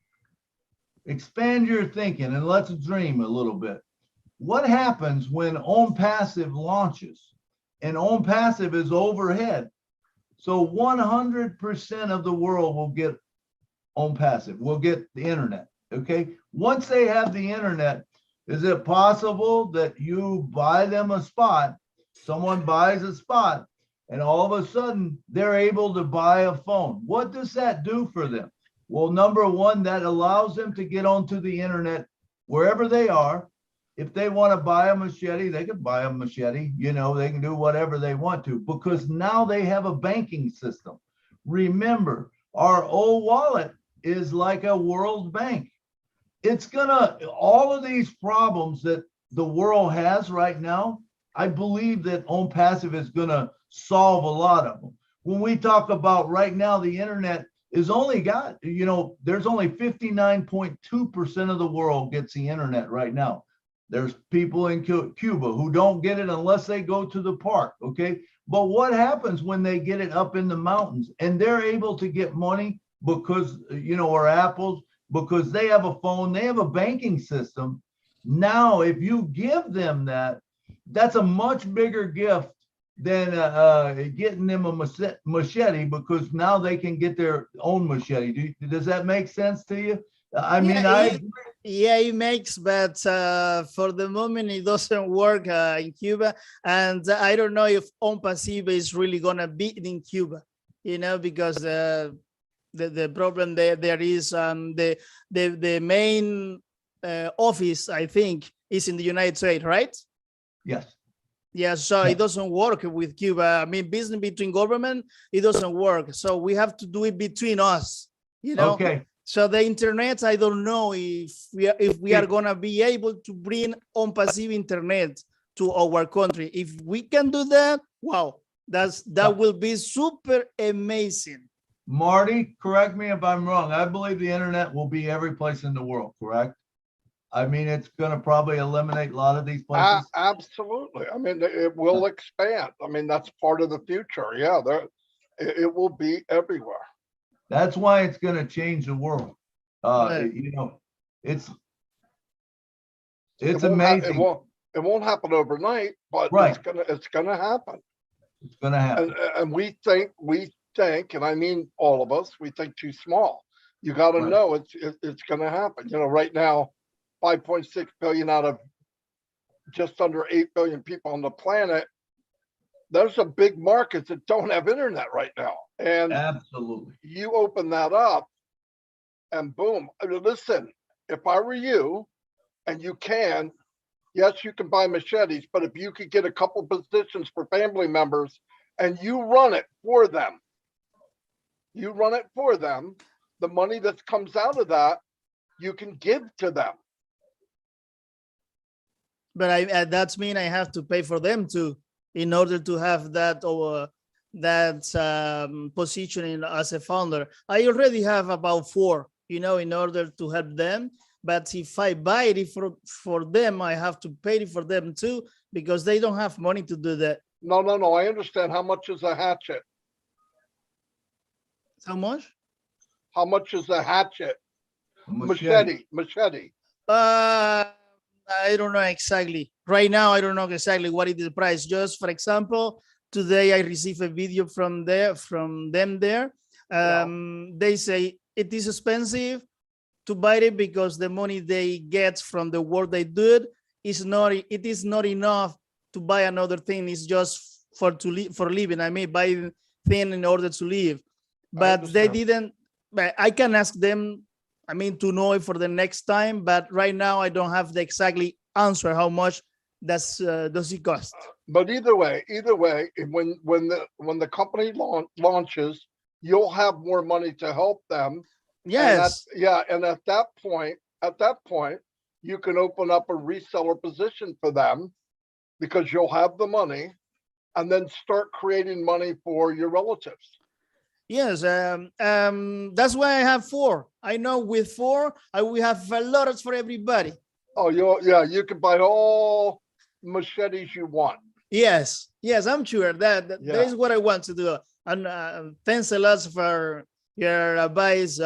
A: Expand your thinking and let's dream a little bit. What happens when OnPassive launches? And OnPassive is overhead. So 100% of the world will get OnPassive, will get the internet. Okay. Once they have the internet, is it possible that you buy them a spot, someone buys a spot, and all of a sudden they're able to buy a phone? What does that do for them? Well, number one, that allows them to get onto the internet wherever they are. If they want to buy a machete, they can buy a machete. They can do whatever they want to, because now they have a banking system. Remember, our old wallet is like a world bank. It's all of these problems that the world has right now, I believe that OnPassive is gonna solve a lot of them. When we talk about right now, the internet is only got, there's only 59.2% of the world gets the internet right now. There's people in Cuba who don't get it unless they go to the park, okay? But what happens when they get it up in the mountains and they're able to get money because, or apples, because they have a phone, they have a banking system. Now, if you give them that, that's a much bigger gift than getting them a machete, because now they can get their own machete. Does that make sense to you? I mean,
I: yeah, it makes, but for the moment it doesn't work in Cuba, and I don't know if OnPassive is really gonna beat in Cuba, because the problem there is the main office, I think, is in the United States, right?
A: Yes.
I: Yeah, so it doesn't work with Cuba. I mean, business between government, it doesn't work. So we have to do it between us,
A: Okay.
I: So the internet, I don't know if we are gonna be able to bring OnPassive internet to our country. If we can do that, wow, that will be super amazing.
A: Marty, correct me if I'm wrong. I believe the internet will be every place in the world, correct? I mean, it's going to probably eliminate a lot of these places.
C: Absolutely. I mean, it will expand. I mean, that's part of the future. Yeah, it will be everywhere.
A: That's why it's going to change the world. It's amazing.
C: It won't happen overnight, but
A: Right.
C: it's gonna happen.
A: It's going to happen.
C: And we think, and I mean all of us, we think too small. You got to
A: Right.
C: know it's going to happen. Right now, 5.6 billion out of just under 8 billion people on the planet. Those are big markets that don't have internet right now. And
A: absolutely,
C: you open that up and boom. Listen, if I were you, and yes, you can buy machetes, but if you could get a couple positions for family members and you run it for them, the money that comes out of that, you can give to them.
I: But that's mean I have to pay for them too, in order to have that positioning as a founder. I already have about 4, in order to help them. But if I buy it for them, I have to pay it for them too, because they don't have money to do that.
C: No. I understand. How much is a hatchet?
I: How much?
C: How much is a hatchet? Machete.
I: I don't know exactly. Right now, I don't know exactly what is the price. Just for example, today I received a video from them there. They say it is expensive to buy it because the money they get from the work they do it is not enough to buy another thing. It's just for living. I mean, buy thing in order to live. But they didn't. But I can ask them, I mean, to know it for the next time. But right now, I don't have the exactly answer how much does it cost.
C: But either way, when the company launches, you'll have more money to help them.
I: Yes.
C: And at that point, you can open up a reseller position for them because you'll have the money, and then start creating money for your relatives.
I: Yes, that's why I have 4. I know with 4, I will have a lot for everybody.
C: Oh, you can buy all machetes you want.
I: Yes, I'm sure that is what I want to do. And thanks a lot for your advice,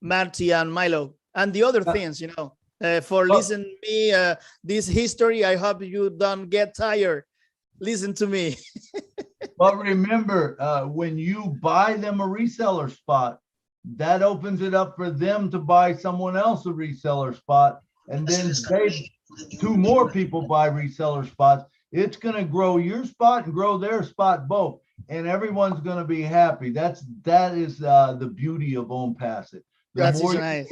I: Marty and Milo, and the other things, for listening to me, this history. I hope you don't get tired. Listen to me.
A: But remember, when you buy them a reseller spot, that opens it up for them to buy someone else a reseller spot. And then 2 more people buy reseller spots. It's going to grow your spot and grow their spot both. And everyone's going to be happy. That is the beauty of OnPassive.
I: That's nice.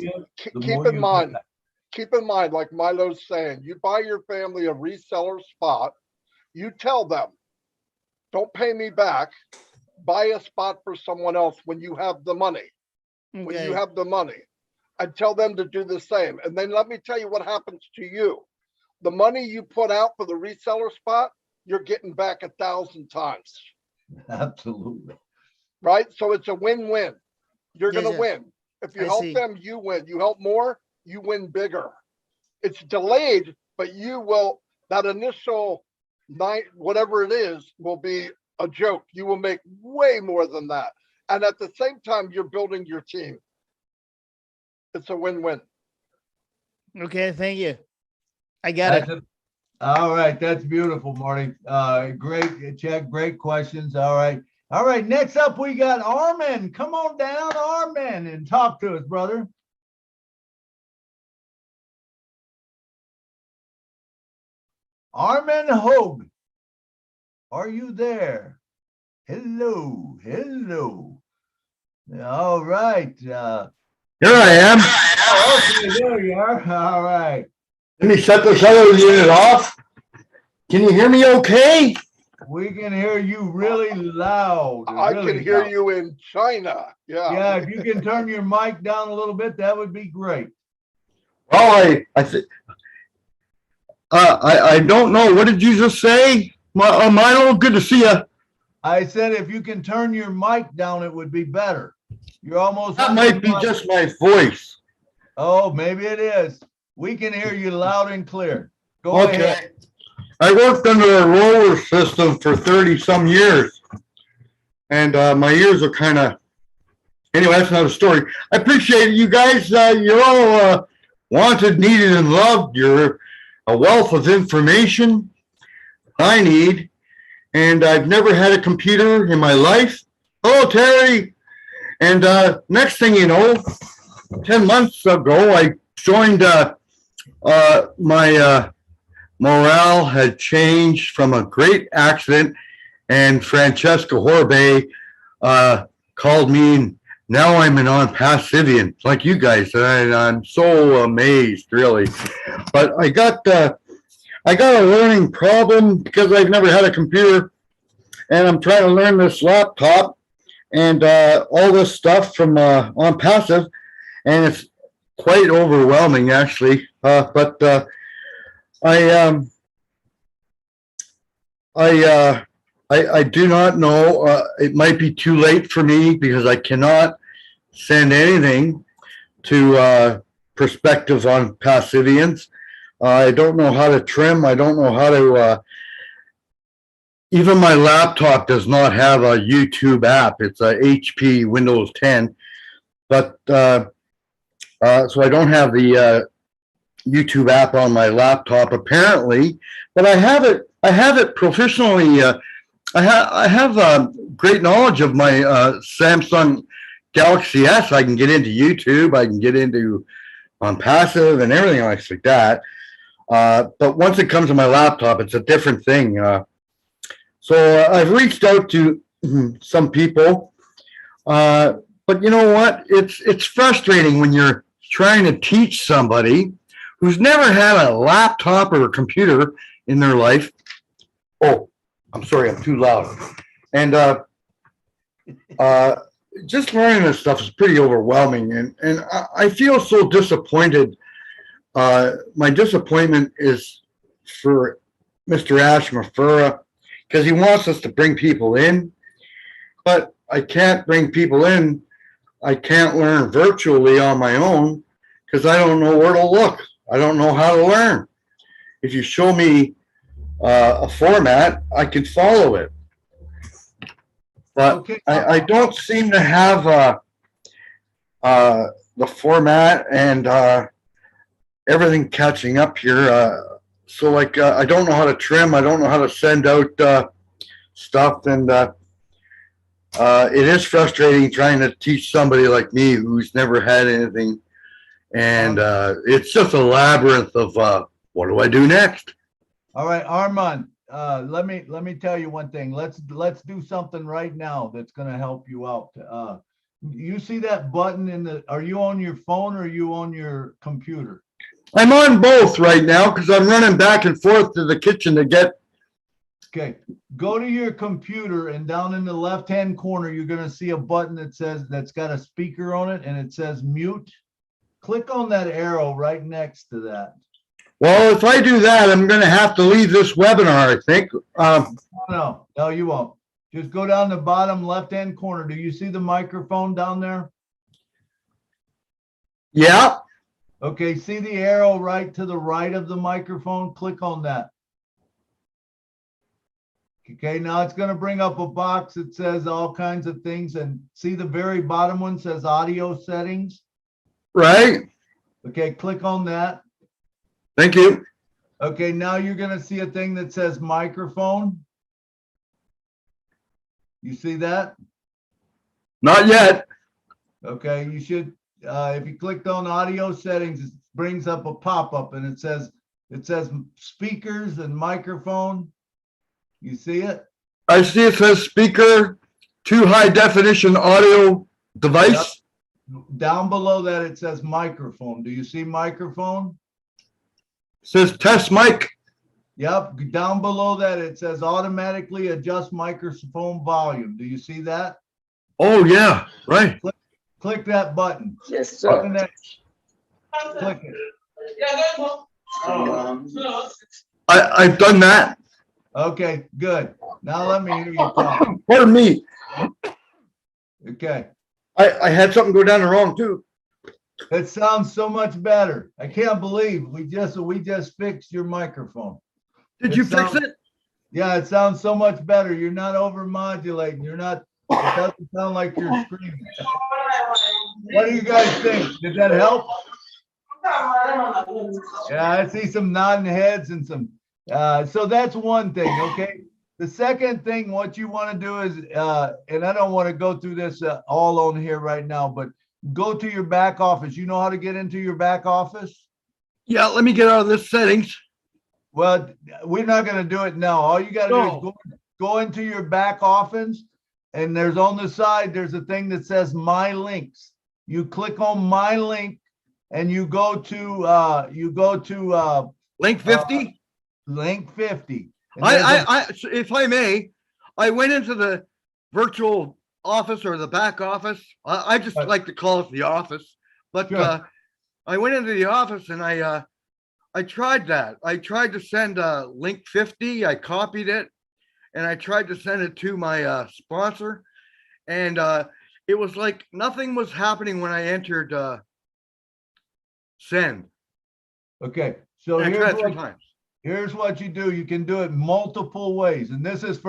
C: Keep in mind, like Milo's saying, you buy your family a reseller spot, you tell them, don't pay me back, buy a spot for someone else when you have the money.
I: Okay.
C: When you have the money, and tell them to do the same. And then let me tell you what happens to you. The money you put out for the reseller spot, you're getting back 1,000 times.
A: Absolutely.
C: Right? So it's a win-win. You're going to win. If you help them, you win. You help more, you win bigger. It's delayed, but you will, that initial night, whatever it is, will be a joke. You will make way more than that. And at the same time, you're building your team. It's a win-win.
I: Okay, thank you. I got it.
A: All right, that's beautiful, Marty. Great, Jack, great questions. All right. All right, next up we got Armin. Come on down, Armin, and talk to us, brother. Armin Hogue, are you there? Hello, hello. All right.
J: Here I am.
A: Okay, there you are. All right.
J: Let me shut this other unit off. Can you hear me okay?
A: We can hear you really loud.
C: I
A: really
C: can hear
A: loud.
C: you in China. Yeah.
A: Yeah, if you can turn your mic down a little bit, that would be great.
J: Well, I don't know. What did you just say? Milo, good to see you.
A: I said if you can turn your mic down, it would be better. You're almost.
J: That might be just my voice.
A: Oh, maybe it is. We can hear you loud and clear. Go ahead.
J: I worked under a roller system for 30 some years. And my ears are kind of, anyway, that's another story. I appreciate it, you guys. You're all wanted, needed, and loved. You're a wealth of information I need. And I've never had a computer in my life. Hello, Terry. And next thing you know, 10 months ago, I joined my morale had changed from a great accident, and Francesca Horbe called me, and now I'm an OnPassivian, like you guys, and I'm so amazed, really. But I got a learning problem because I've never had a computer, and I'm trying to learn this laptop and all this stuff from OnPassive, and it's quite overwhelming, actually. But I do not know. It might be too late for me because I cannot send anything to prospective OnPassivians. I don't know how to trim. I don't know how to. Even my laptop does not have a YouTube app. It's a HP Windows 10, but so I don't have the YouTube app on my laptop apparently, but I have it. I have it professionally. I have great knowledge of my Samsung Galaxy S. I can get into YouTube. I can get into OnPassive and everything like that. But once it comes to my laptop, it's a different thing. So I've reached out to some people, but you know what? It's frustrating when you're trying to teach somebody who's never had a laptop or a computer in their life. Oh, I'm sorry, I'm too loud. And just learning this stuff is pretty overwhelming, and I feel so disappointed. My disappointment is for Mr. Ash Mufareh, because he wants us to bring people in, but I can't bring people in. I can't learn virtually on my own because I don't know where to look. I don't know how to learn. If you show me a format, I can follow it. But
A: Okay.
J: I don't seem to have the format and everything catching up here. So like, I don't know how to trim. I don't know how to send out stuff. And it is frustrating trying to teach somebody like me who's never had anything. And it's just a labyrinth of what do I do next?
A: All right, Armand, let me tell you one thing. Let's do something right now that's going to help you out. You see that button in the, are you on your phone or are you on your computer?
J: I'm on both right now because I'm running back and forth to the kitchen to get.
A: Okay, go to your computer and down in the left-hand corner, you're going to see a button that says, that's got a speaker on it and it says mute. Click on that arrow right next to that.
J: Well, if I do that, I'm going to have to leave this webinar, I think.
A: No, you won't. Just go down the bottom left-hand corner. Do you see the microphone down there?
J: Yeah.
A: Okay, see the arrow right to the right of the microphone? Click on that. Okay, now it's going to bring up a box that says all kinds of things, and see the very bottom one says audio settings.
J: Right?
A: Okay, click on that.
J: Thank you.
A: Okay, now you're going to see a thing that says microphone. You see that?
J: Not yet.
A: Okay, you should, if you clicked on audio settings, it brings up a pop-up and it says speakers and microphone. You see it?
J: I see it says speaker, 2 high definition audio device.
A: Down below that, it says microphone. Do you see microphone?
J: Says test mic.
A: Yep, down below that, it says automatically adjust microphone volume. Do you see that?
J: Oh yeah, right.
A: Click that button.
D: Yes,
A: Click
D: sir.
A: that. Click it.
J: I've done that.
A: Okay, good. Now let me hear you talk.
J: Pardon me.
A: Okay.
J: I had something go down the wrong too.
A: It sounds so much better. I can't believe we just fixed your microphone.
J: Did you fix it?
A: Yeah, it sounds so much better. You're not over modulating. You're not, it doesn't sound like you're screaming. What do you guys think? Did that help? Yeah, I see some nodding heads and some, so that's one thing, okay? The second thing, what you want to do is, and I don't want to go through this all on here right now, but go to your back office. You know how to get into your back office?
J: Yeah, let me get out of this settings.
A: Well, we're not going to do it now. All you got to do is go into your back office, and there's on the side, there's a thing that says My Links. You click on My Link, and you go to
J: Link 50?
A: Link 50. And
J: If I may, I went into the virtual office or the back office. I just like to call it the office, but
A: Sure.
J: I went into the office and I tried that. I tried to send link 50. I copied it and I tried to send it to my sponsor, and it was like nothing was happening when I entered send.
A: Okay, so
J: And I tried it 3 times.
A: here's what you do. You can do it multiple ways. And this is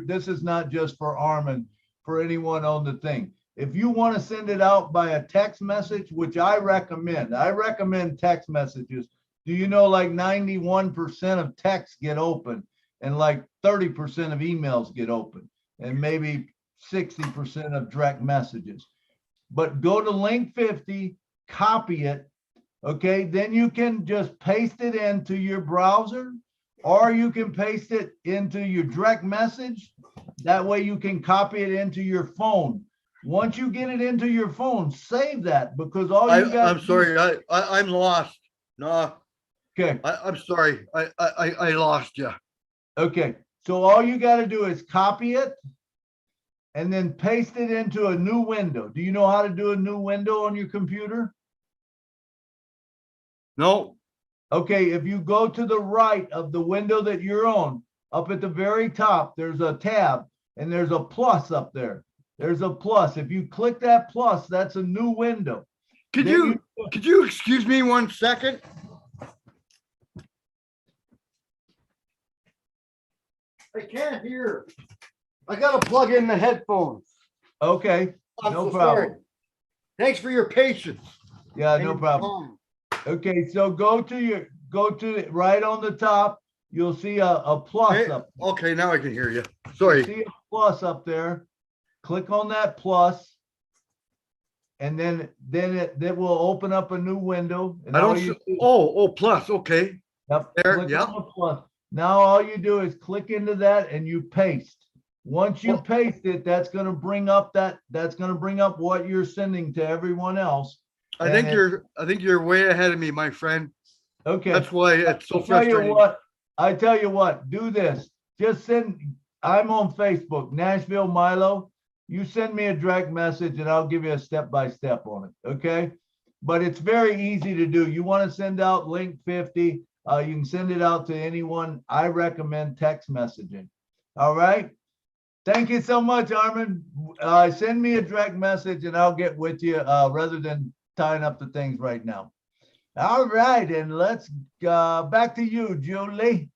A: this is not just for Armin, for anyone on the thing. If you want to send it out by a text message, which I recommend text messages. Do you know like 91% of texts get open and like 30% of emails get open and maybe 60% of direct messages? But go to link 50, copy it. Okay, then you can just paste it into your browser, or you can paste it into your direct message. That way you can copy it into your phone. Once you get it into your phone, save that, because all you got.
J: I'm sorry, I'm lost. No.
A: Okay.
J: I'm sorry. I lost you.
A: Okay, so all you got to do is copy it and then paste it into a new window. Do you know how to do a new window on your computer?
J: No.
A: Okay, if you go to the right of the window that you're on, up at the very top, there's a tab and there's a plus up there. There's a plus. If you click that plus, that's a new window.
J: Could you excuse me 1 second? I can't hear. I gotta plug in the headphones.
A: Okay,
J: I'm
A: no
J: so
A: problem.
J: sorry. Thanks for your patience.
A: Yeah, no problem. Okay, so go to right on the top. You'll see a plus up.
J: Okay, now I can hear you. Sorry.
A: See a plus up there. Click on that plus, and then it will open up a new window. And
J: I don't see. Oh, plus. Okay.
A: Yep.
J: There.
A: Click
J: Yeah.
A: on the plus. Now all you do is click into that and you paste. Once you paste it, that's going to bring up what you're sending to everyone else.
J: I think you're way ahead of me, my friend.
A: Okay.
J: That's why it's so frustrating.
A: I tell you what, do this. Just I'm on Facebook, Nashville Milo. You send me a direct message and I'll give you a step-by-step on it. Okay. But it's very easy to do. You want to send out link 50. You can send it out to anyone. I recommend text messaging. All right. Thank you so much, Armin. Send me a direct message and I'll get with you rather than tying up the things right now. All right, and let's back to you, Julie.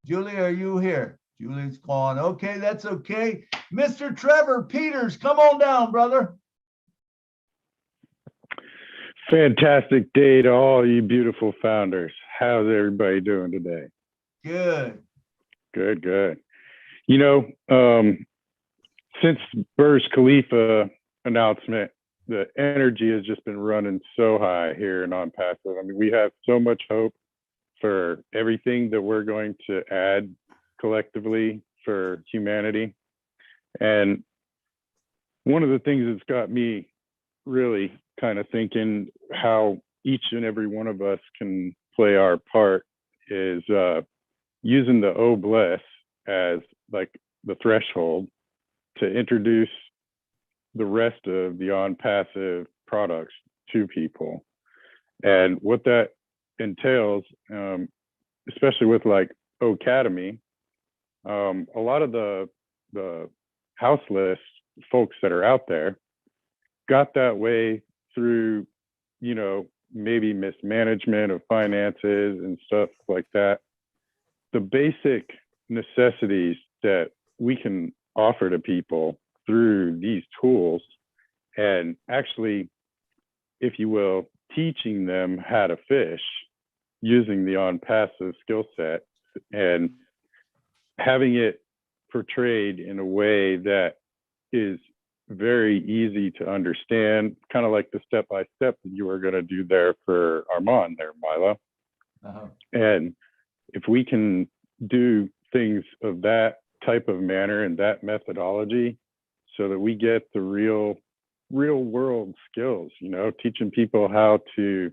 A: Julie, are you here? Julie's gone. Okay, that's okay. Mr. Trevor Peters, come on down, brother.
K: Fantastic day to all you beautiful founders. How's everybody doing today?
A: Good.
K: Good, good. You know, since Burj Khalifa announcement, the energy has just been running so high here in OnPassive. I mean, we have so much hope for everything that we're going to add collectively for humanity. And one of the things that's got me really kind of thinking how each and every one of us can play our part is using the "oh bless" as like the threshold to introduce the rest of the OnPassive products to people. And what that entails, especially with like Academy, a lot of the houseless folks that are out there got that way through, you know, maybe mismanagement of finances and stuff like that. The basic necessities that we can offer to people through these tools, and actually, if you will, teaching them how to fish using the OnPassive skill set and having it portrayed in a way that is very easy to understand, kind of like the step-by-step that you were going to do there for Armand there, Milo. And if we can do things of that type of manner and that methodology so that we get the real world skills, you know, teaching people how to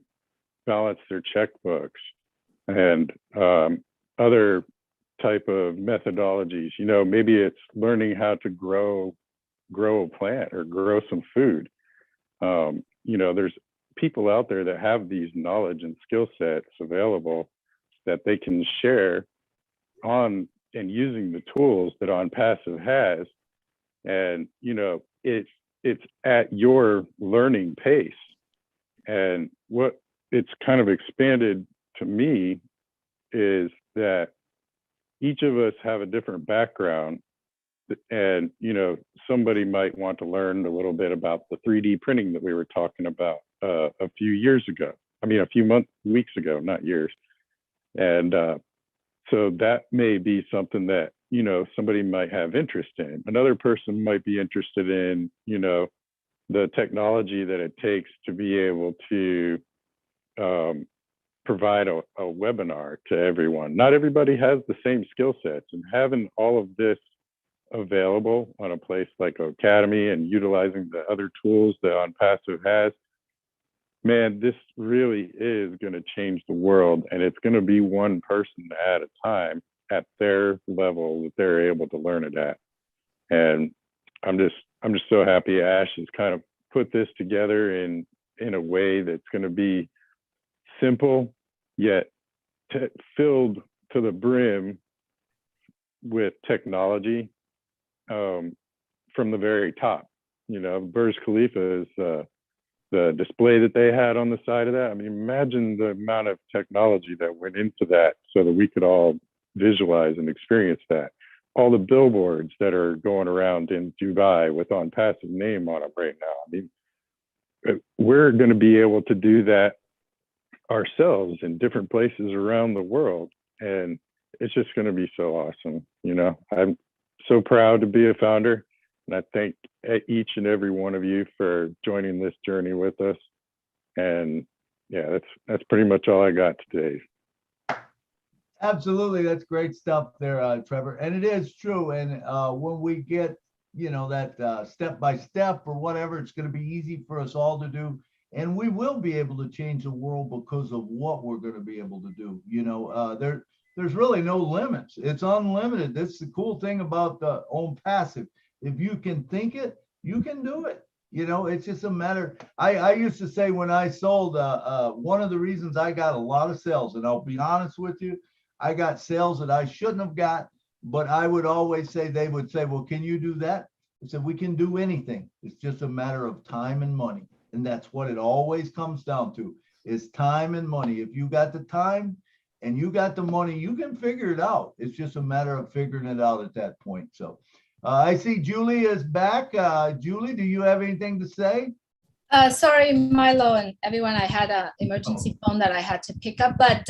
K: balance their checkbooks and other type of methodologies, you know, maybe it's learning how to grow a plant or grow some food. You know, there's people out there that have these knowledge and skill sets available that they can share on and using the tools that OnPassive has. And, you know, it's at your learning pace. And what it's kind of expanded to me is that each of us have a different background. And, you know, somebody might want to learn a little bit about the 3D printing that we were talking about a few years ago. I mean, a few weeks ago, not years. And so that may be something that, you know, somebody might have interest in. Another person might be interested in, you know, the technology that it takes to be able to provide a webinar to everyone. Not everybody has the same skill sets, and having all of this available on a place like Academy and utilizing the other tools that OnPassive has, man, this really is going to change the world, and it's going to be one person at a time at their level that they're able to learn it at. And I'm just so happy Ash has kind of put this together in a way that's going to be simple yet filled to the brim with technology from the very top. You know, Burj Khalifa is the display that they had on the side of that. I mean, imagine the amount of technology that went into that so that we could all visualize and experience that. All the billboards that are going around in Dubai with OnPassive name on them right now. I mean, we're going to be able to do that ourselves in different places around the world. And it's just going to be so awesome. You know, I'm so proud to be a founder. And I thank each and every one of you for joining this journey with us. And yeah, that's pretty much all I got today.
A: Absolutely. That's great stuff there, Trevor. And it is true. And when we get, you know, that step by step or whatever, it's going to be easy for us all to do. And we will be able to change the world because of what we're going to be able to do. You know, there's really no limits. It's unlimited. That's the cool thing about the OnPassive. If you can think it, you can do it. You know, it's just a matter. I used to say when I sold, one of the reasons I got a lot of sales, and I'll be honest with you, I got sales that I shouldn't have got, but I would always say, they would say, well, can you do that? I said, we can do anything. It's just a matter of time and money. And that's what it always comes down to, is time and money. If you got the time and you got the money, you can figure it out. It's just a matter of figuring it out at that point. So I see Julie is back. Julie, do you have anything to say?
B: Sorry, Milo and everyone, I had an emergency phone that I had to pick up, but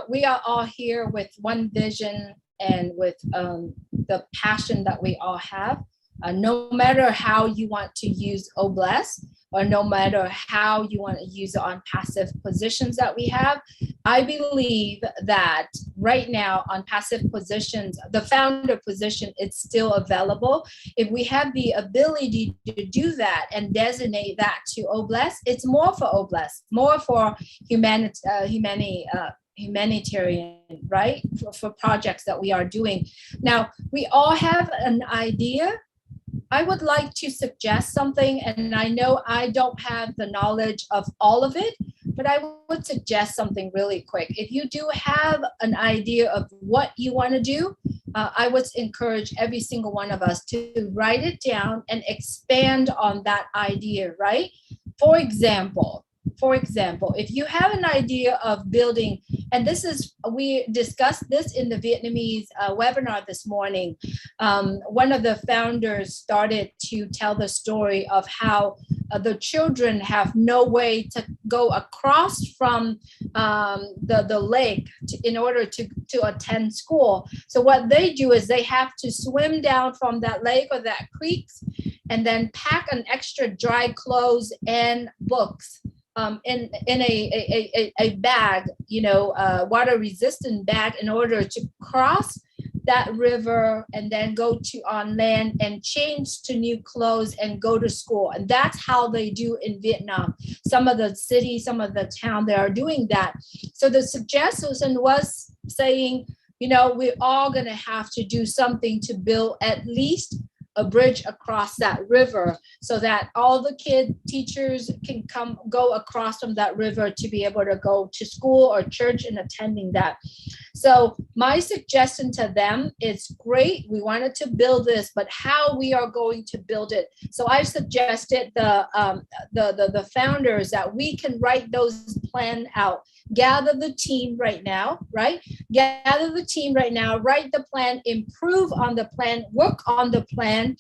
B: we are all here with one vision and with the passion that we all have. No matter how you want to use OBLES, or no matter how you want to use the OnPassive positions that we have, I believe that right now OnPassive positions, the founder position, it's still available. If we have the ability to do that and designate that to OBLES, it's more for OBLES, more for humanitarian, right? For projects that we are doing. Now, we all have an idea. I would like to suggest something, and I know I don't have the knowledge of all of it, but I would suggest something really quick. If you do have an idea of what you want to do, I would encourage every single one of us to write it down and expand on that idea, right? For example, if you have an idea of building, and we discussed this in the Vietnamese webinar this morning. One of the founders started to tell the story of how the children have no way to go across from the lake in order to attend school. So what they do is they have to swim down from that lake or that creek and then pack an extra dry clothes and books in a bag, water resistant bag, in order to cross that river and then go on land and change to new clothes and go to school. And that's how they do in Vietnam. Some of the cities, some of the town, they are doing that. So the suggestion was saying, we're all going to have to do something to build at least a bridge across that river, so that all the teachers can go across from that river to be able to go to school or church and attending that. So my suggestion to them is, great, we wanted to build this, but how we are going to build it. So I suggested the founders that we can write those plans out. Gather the team right now, right? Gather the team right now, write the plan, improve on the plan, work on the plan,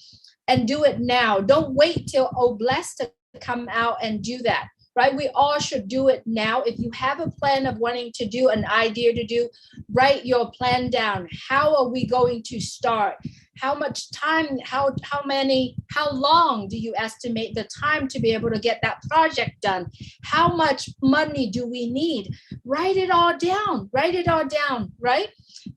B: and do it now. Don't wait till OBLES to come out and do that, right? We all should do it now. If you have a plan of wanting to do, an idea to do, write your plan down. How are we going to start? How much time, how long do you estimate the time to be able to get that project done? How much money do we need? Write it all down, right?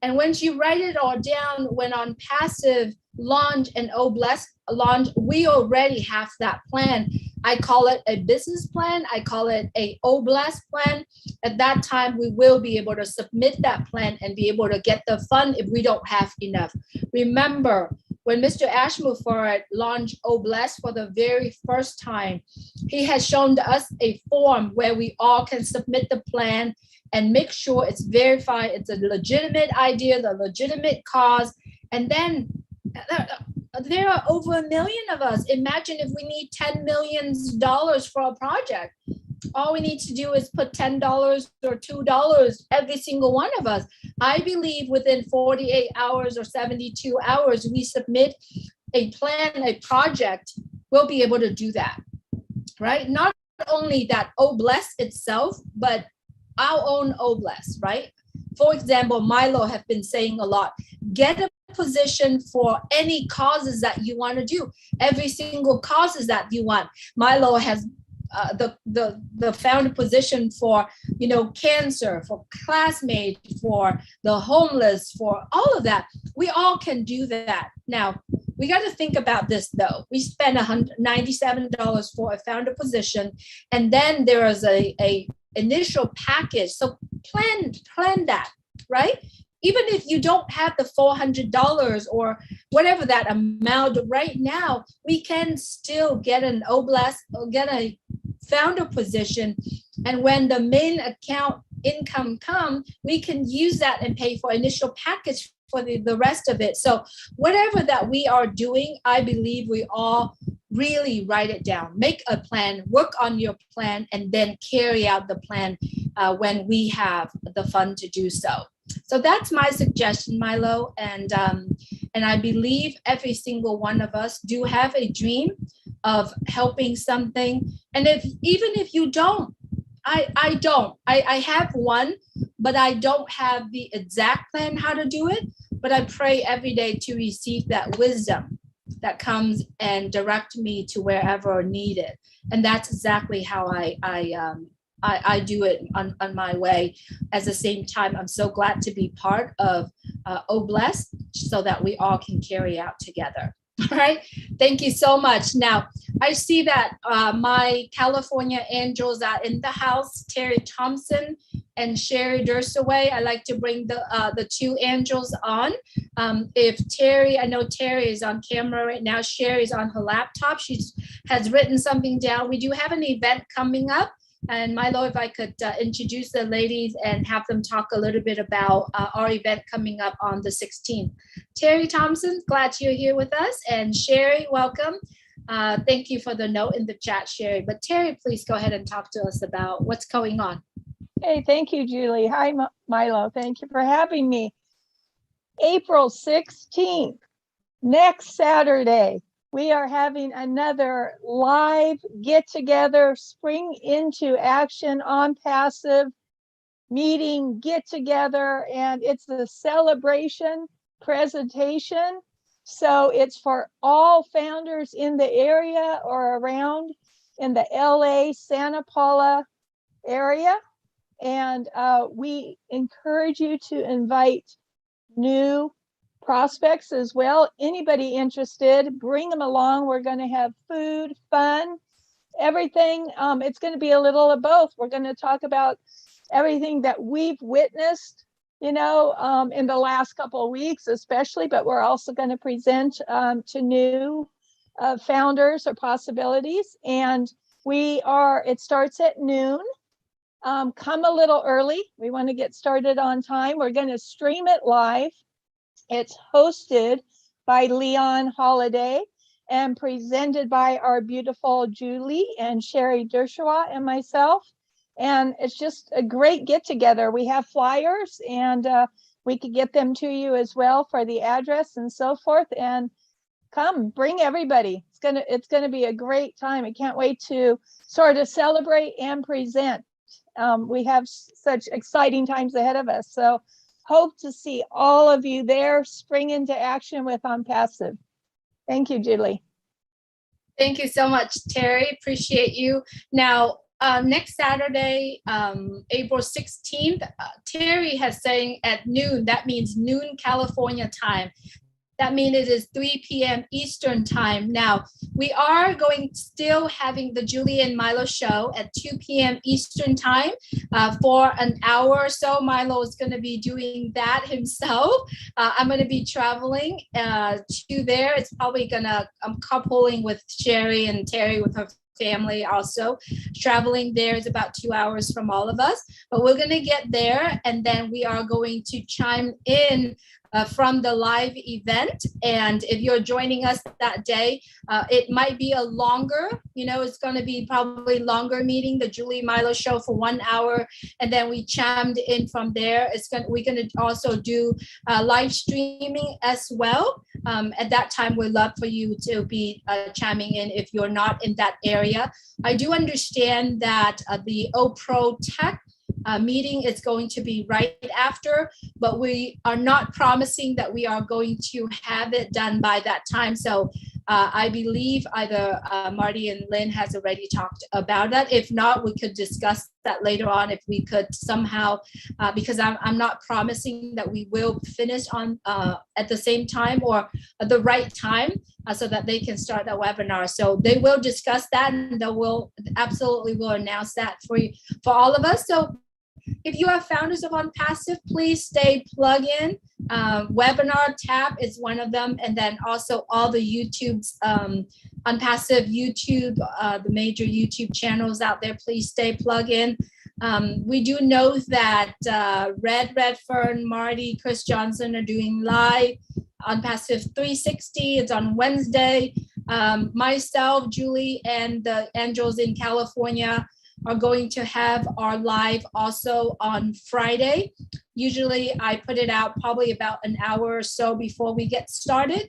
B: And once you write it all down, when OnPassive launch and OBLES launch, we already have that plan. I call it a business plan. I call it a OBLES plan. At that time, we will be able to submit that plan and be able to get the fund if we don't have enough. Remember, when Mr. Mufareh launched OBLES for the very first time, he has shown us a form where we all can submit the plan and make sure it's verified, it's a legitimate idea, the legitimate cause. And then there are over 1 million of us. Imagine if we need $10 million for a project. All we need to do is put $10 or $2, every single one of us. I believe within 48 hours or 72 hours, we submit a plan, a project, we'll be able to do that, right? Not only that OBLES itself, but our own OBLES, right? For example, Milo have been saying a lot, get a position for any causes that you want to do, every single causes that you want. Milo has the founder position for cancer, for classmates, for the homeless, for all of that. We all can do that. Now we got to think about this though. We spend $197 for a founder position, and then there is a initial package. So plan that, right? Even if you don't have the $400 or whatever that amount right now, we can still get an OBLES or get a founder position. And when the main account income comes, we can use that and pay for initial package for the rest of it. So whatever that we are doing, I believe we all really write it down, make a plan, work on your plan, and then carry out the plan when we have the fund to do so. So that's my suggestion, Milo. And I believe every single one of us do have a dream of helping something. And even if you don't, I have one, but I don't have the exact plan how to do it. But I pray every day to receive that wisdom that comes and direct me to wherever needed. And that's exactly how I do it on my way. At the same time, I'm so glad to be part of Oh Blessed so that we all can carry out together. All right. Thank you so much. Now, I see that my California angels are in the house, Terry Thompson and Sherry Dursaway. I like to bring the two angels on. If Terry, I know Terry is on camera right now. Sherry's on her laptop. She has written something down. We do have an event coming up. And Milo, if I could introduce the ladies and have them talk a little bit about our event coming up on the 16th. Terry Thompson, glad you're here with us. And Sherry, welcome. Thank you for the note in the chat, Sherry. But Terry, please go ahead and talk to us about what's going on.
D: Hey, thank you, Julie. Hi, Milo. Thank you for having me. April 16th, next Saturday, we are having another live get-together, spring into action OnPassive meeting get-together, and it's a celebration presentation. So it's for all founders in the area or around in the LA, Santa Paula area. And we encourage you to invite new prospects as well. Anybody interested, bring them along. We're going to have food, fun, everything. It's going to be a little of both. We're going to talk about everything that we've witnessed, in the last couple of weeks, especially, but we're also going to present to new founders or possibilities. And it starts at noon. Come a little early. We want to get started on time. We're going to stream it live. It's hosted by Leon Holiday and presented by our beautiful Julie and Sherry Dershua and myself. And it's just a great get together. We have flyers and we could get them to you as well for the address and so forth. And come, bring everybody. It's gonna be a great time. I can't wait to sort of celebrate and present. We have such exciting times ahead of us. So hope to see all of you there, spring into action with OnPassive. Thank you, Julie.
B: Thank you so much, Terry. Appreciate you. Now, next Saturday, April 16th, Terry has saying at noon, that means noon California time. That means it is 3 p.m. Eastern time. Now, we are still having the Julie and Milo show at 2 p.m. Eastern time for an hour or so. Milo is going to be doing that himself. I'm going to be traveling to there. It's probably I'm coupling with Sherry and Terry with her family also. Traveling there is about 2 hours from all of us, but we're going to get there and then we are going to chime in from the live event. And if you're joining us that day, it might be a longer, it's going to be probably longer meeting, the Julie Milo show for 1 hour. And then we chimed in from there. We're going to also do live streaming as well. At that time, we'd love for you to be chiming in if you're not in that area. I do understand that the OPro Tech meeting is going to be right after, but we are not promising that we are going to have it done by that time. So I believe either Marty and Lynn has already talked about that. If not, we could discuss that later on if we could somehow, because I'm not promising that we will finish on at the same time or at the right time so that they can start the webinar. So they will discuss that and they will absolutely will announce that for you, for all of us. So if you are founders of OnPassive, please stay plug in. Webinar tab is one of them. And then also all the YouTube's OnPassive YouTube, the major YouTube channels out there, please stay plug in. We do know that Redfern, Marty, Chris Johnson are doing live OnPassive 360. It's on Wednesday. Myself, Julie, and the Angels in California are going to have our live also on Friday. Usually I put it out probably about an hour or so before we get started.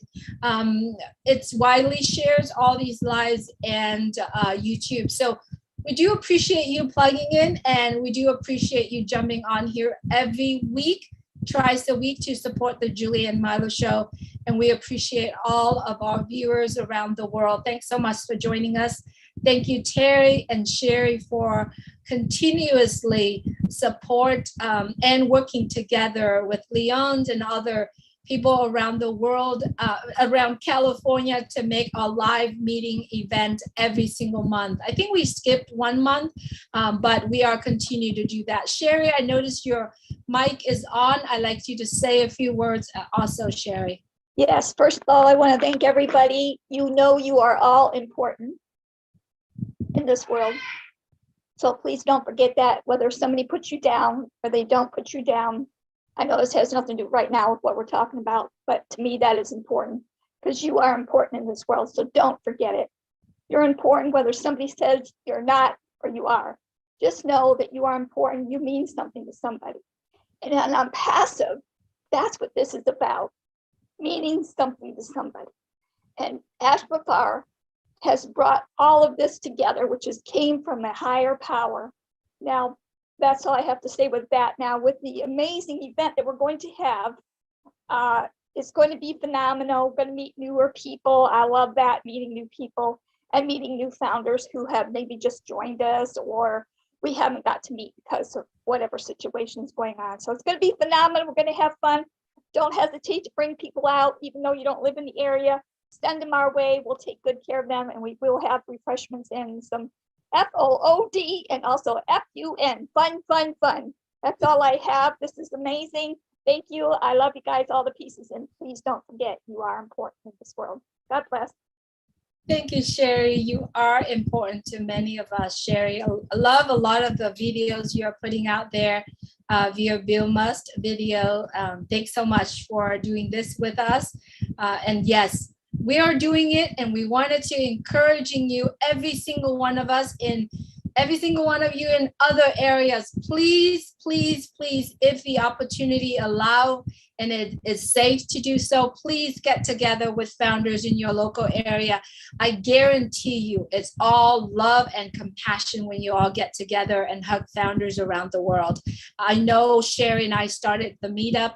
B: It's widely shares all these lives and YouTube. So we do appreciate you plugging in, and we do appreciate you jumping on here every week, twice a week, to support the Julie and Milo show. And we appreciate all of our viewers around the world. Thanks so much for joining us. Thank you, Terry and Sherry, for continuously support and working together with Leon's and other people around the world, around California, to make a live meeting event every single month. I think we skipped 1 month, but we are continuing to do that. Sherry, I noticed your mic is on. I'd like you to say a few words also, Sherry.
L: Yes, first of all, I want to thank everybody. You know you are all important in this world. So please don't forget that, whether somebody puts you down or they don't put you down. I know this has nothing to do right now with what we're talking about, but to me that is important, because you are important in this world. So don't forget it. You're important, whether somebody says you're not or you are. Just know that you are important. You mean something to somebody. And on OnPassive, that's what this is about, meaning something to somebody. And Ashbafar has brought all of this together, which came from a higher power. Now, that's all I have to say with that. Now, with the amazing event that we're going to have, it's going to be phenomenal. We're going to meet newer people. I love that, meeting new people and meeting new founders who have maybe just joined us, or we haven't got to meet because of whatever situation is going on. So it's going to be phenomenal. We're going to have fun. Don't hesitate to bring people out, even though you don't live in the area. Send them our way. We'll take good care of them, and we will have refreshments and some FOOD and also FUN. Fun, fun, fun. That's all I have. This is amazing. Thank you. I love you guys, all the pieces. And please don't forget, you are important in this world. God bless.
B: Thank you, Sherry. You are important to many of us, Sherry. I love a lot of the videos you're putting out there via Bill Must video. Thanks so much for doing this with us. And yes, we are doing it, and we wanted to encouraging you, every single one of us, in every single one of you in other areas. Please, please, please, if the opportunity allow and it is safe to do so, please get together with founders in your local area. I guarantee you it's all love and compassion when you all get together and hug founders around the world. I know Sherry and I started the meetup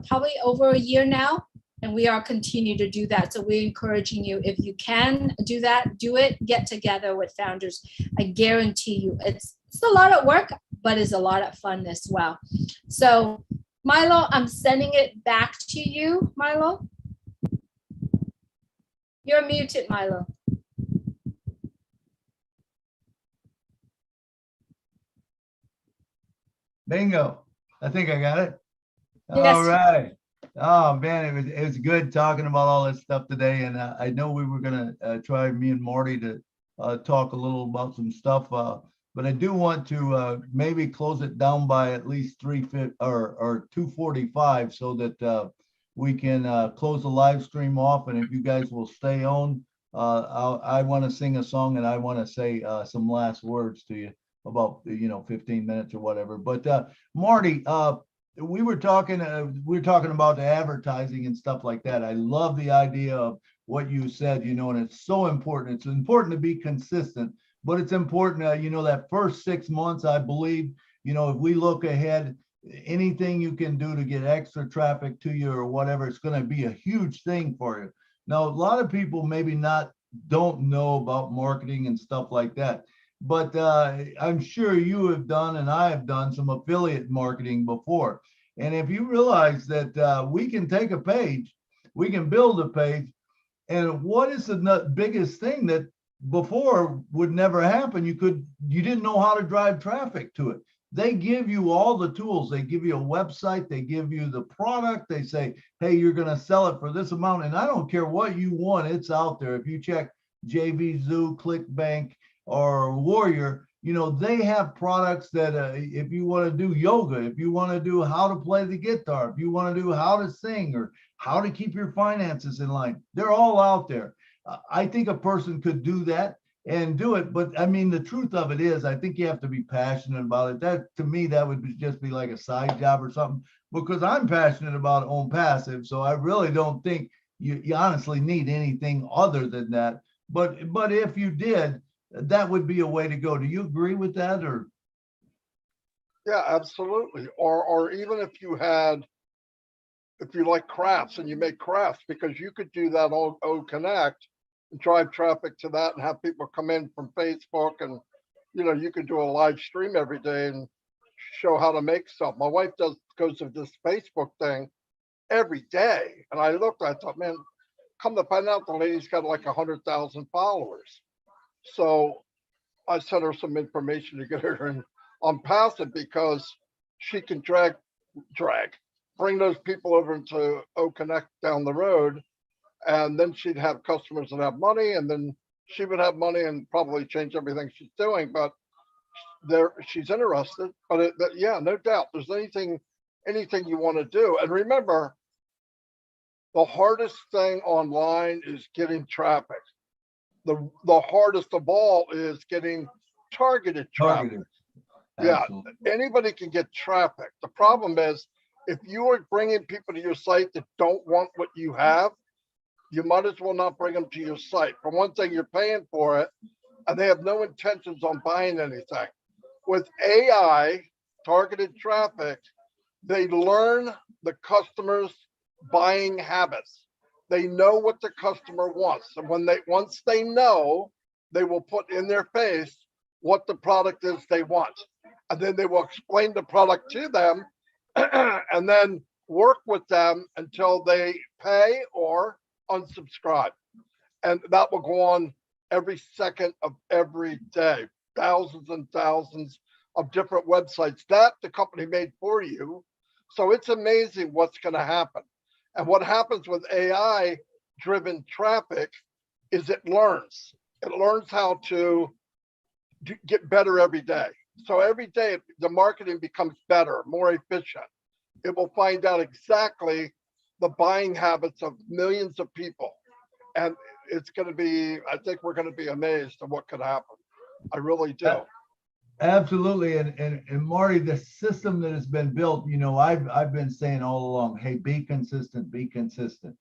B: probably over a year now, and we are continue to do that. So we're encouraging you, if you can do that, do it, get together with founders. I guarantee you it's a lot of work, but it's a lot of fun as well. So Milo, I'm sending it back to you, Milo. You're muted, Milo.
A: Bingo. I think I got it.
B: Yes.
A: All right. Oh man, it was good talking about all this stuff today, and I know we were gonna try, me and Marty, to talk a little about some stuff, but I do want to maybe close it down by at least 3:50 or 2:45, so that we can close the live stream off. And if you guys will stay on, I want to sing a song, and I want to say some last words to you about 15 minutes or whatever. But Marty, we were talking about the advertising and stuff like that. I love the idea of what you said, and it's so important. It's important to be consistent, but it's important, that first 6 months, I believe, if we look ahead, anything you can do to get extra traffic to you or whatever, it's going to be a huge thing for you. Now, a lot of people maybe don't know about marketing and stuff like that. But I'm sure you have done, and I have done, some affiliate marketing before. And if you realize that we can take a page, we can build a page, and what is the biggest thing that before would never happen? You didn't know how to drive traffic to it. They give you all the tools. They give you a website. They give you the product. They say, hey, you're going to sell it for this amount. And I don't care what you want. It's out there. If you check JV Zoo, ClickBank, or Warrior, they have products that if you want to do yoga, if you want to do how to play the guitar, if you want to do how to sing or how to keep your finances in line, they're all out there. I think a person could do that and do it. But I mean, the truth of it is, I think you have to be passionate about it. That to me, that would just be like a side job or something, because I'm passionate about OnPassive. So I really don't think you honestly need anything other than that. But if you did, that would be a way to go. Do you agree with that? Or
C: Yeah, absolutely. Or even if you like crafts and you make crafts, because you could do that on O Connect and drive traffic to that and have people come in from Facebook, and you could do a live stream every day and show how to make stuff. My wife goes to this Facebook thing every day, and I thought, man, come to find out the lady's got like 100,000 followers. So I sent her some information to get her in on Passive, because she can bring those people over into O Connect down the road, and then she'd have customers that have money, and then she would have money and probably change everything she's doing. But she's interested. But yeah, no doubt, there's anything you want to do. And remember, the hardest thing online is getting traffic. The hardest of all is getting targeted traffic.
A: targeted?
C: Yeah,
A: Absolutely.
C: anybody can get traffic. The problem is, if you are bringing people to your site that don't want what you have, you might as well not bring them to your site. For one thing, you're paying for it, and they have no intentions on buying anything. With AI, targeted traffic, they learn the customer's buying habits. They know what the customer wants. And once they know, they will put in their face what the product is they want. And then they will explain the product to them and then work with them until they pay or unsubscribe. And that will go on every second of every day. Thousands and thousands of different websites that the company made for you. So it's amazing what's going to happen. And what happens with AI driven traffic is it learns how to get better every day. So every day the marketing becomes better, more efficient. It will find out exactly the buying habits of millions of people. And I think we're going to be amazed at what could happen. I really do.
A: Absolutely. And Marty, the system that has been built, I've been saying all along, hey, be consistent, be consistent.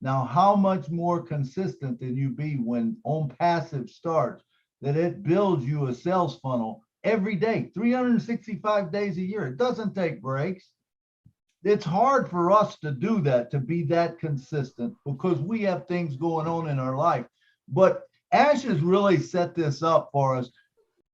A: Now, how much more consistent than you be when OnPassive starts, that it builds you a sales funnel every day, 365 days a year. It doesn't take breaks. It's hard for us to do that, to be that consistent, because we have things going on in our life. But Ash has really set this up for us.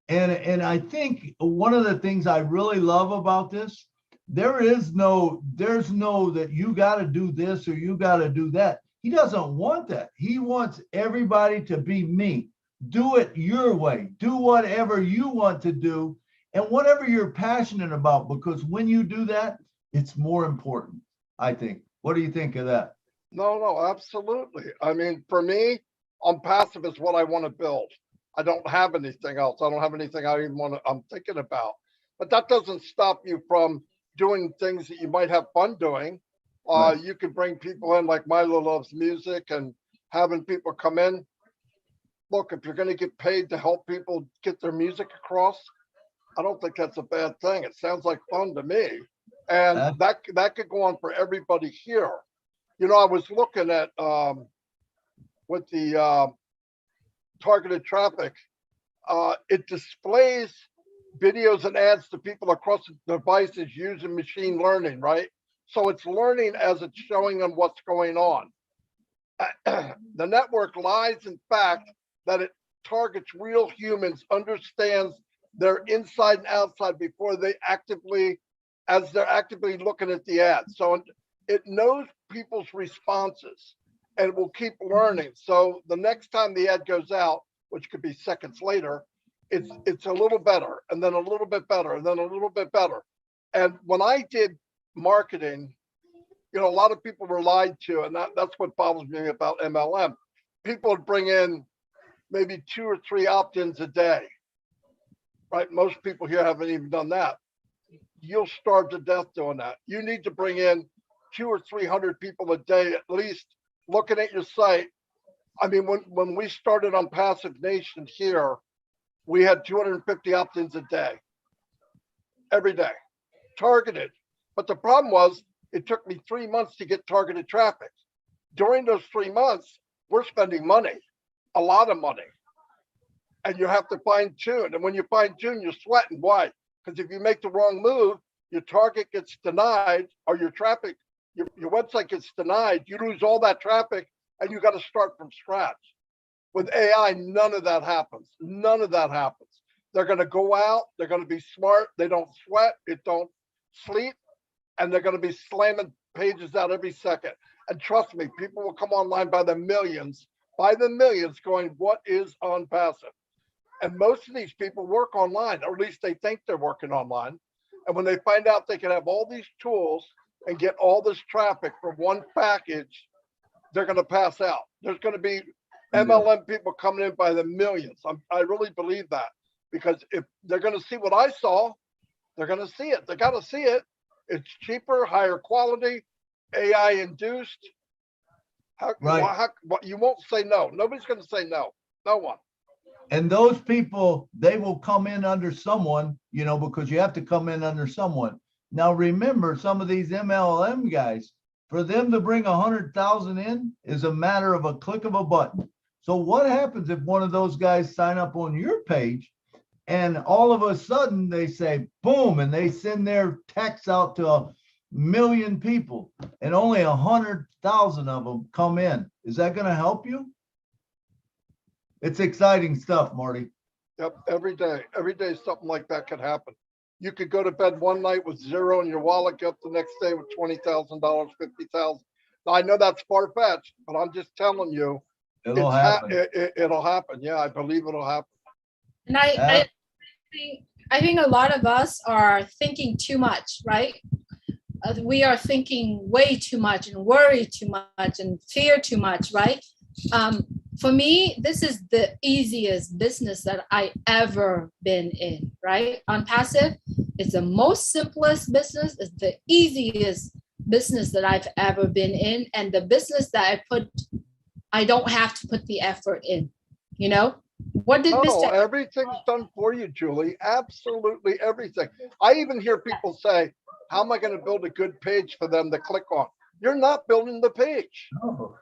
A: And I think one of the things I really love about this, there's no that you got to do this or you got to do that. He doesn't want that. He wants everybody to be me. Do it your way. Do whatever you want to do and whatever you're passionate about, because when you do that, it's more important, I think. What do you think of that?
C: No, absolutely. I mean, for me, OnPassive is what I want to build. I don't have anything else. I don't have anything I'm thinking about. But that doesn't stop you from doing things that you might have fun doing.
A: Right.
C: You can bring people in, like Milo loves music, and having people come in. Look, if you're going to get paid to help people get their music across, I don't think that's a bad thing. It sounds like fun to me. And that could go on for everybody here. I was looking at with the targeted traffic, it displays videos and ads to people across the devices using machine learning, right? So it's learning as it's showing them what's going on. The network lies in fact that it targets real humans, understands their inside and outside before they're actively looking at the ad. So it knows people's responses and it will keep learning. So the next time the ad goes out, which could be seconds later, it's a little better, and then a little bit better, and then a little bit better. And when I did marketing, a lot of people were lied to, and that's what bothers me about MLM. People would bring in maybe 2 or 3 opt-ins a day, right? Most people here haven't even done that. You'll starve to death doing that. You need to bring in 200 or 300 people a day, at least, looking at your site, I mean, when we started on Passive Nation here, we had 250 opt-ins a day, every day, targeted. But the problem was it took me 3 months to get targeted traffic. During those 3 months, we're spending money, a lot of money. And you have to fine tune. And when you fine tune, you're sweating. Why? Because if you make the wrong move, your target gets denied, or your traffic, your website gets denied. You lose all that traffic, and you got to start from scratch. With AI, none of that happens. None of that happens. They're going to go out. They're going to be smart. They don't sweat. It don't sleep. And they're going to be slamming pages out every second. And trust me, people will come online by the millions going, what is OnPassive? And most of these people work online, or at least they think they're working online. And when they find out they can have all these tools and get all this traffic from one package, they're going to pass out. There's going to be MLM people coming in by the millions. I really believe that, because if they're going to see what I saw, they're going to see it. They got to see it. It's cheaper, higher quality, AI induced. You won't say no. Nobody's going to say no. No one.
A: And those people, they will come in under someone, you know, because you have to come in under someone. Now, remember, some of these MLM guys, for them to bring 100,000 in is a matter of a click of a button. So what happens if one of those guys sign up on your page and all of a sudden they say, boom, and they send their text out to 1 million people and only 100,000 of them come in? Is that going to help you? It's exciting stuff, Marty.
C: Yep, every day something like that could happen. You could go to bed one night with zero in your wallet, get up the next day with $20,000, $50,000. Now, I know that's far-fetched, but I'm just telling you,
A: It'll happen.
C: It'll happen. Yeah, I believe it'll happen.
B: And I think a lot of us are thinking too much, right? We are thinking way too much and worry too much and fear too much, right? For me, this is the easiest business that I ever been in, right? OnPassive is the most simplest business. It's the easiest business that I've ever been in, and the business that I don't have to put the effort in. You know, what did Mr.
C: Everything's done for you, Julie. Absolutely everything. I even hear people say, "How am I going to build a good page for them to click on?" You're not building the page.
A: No.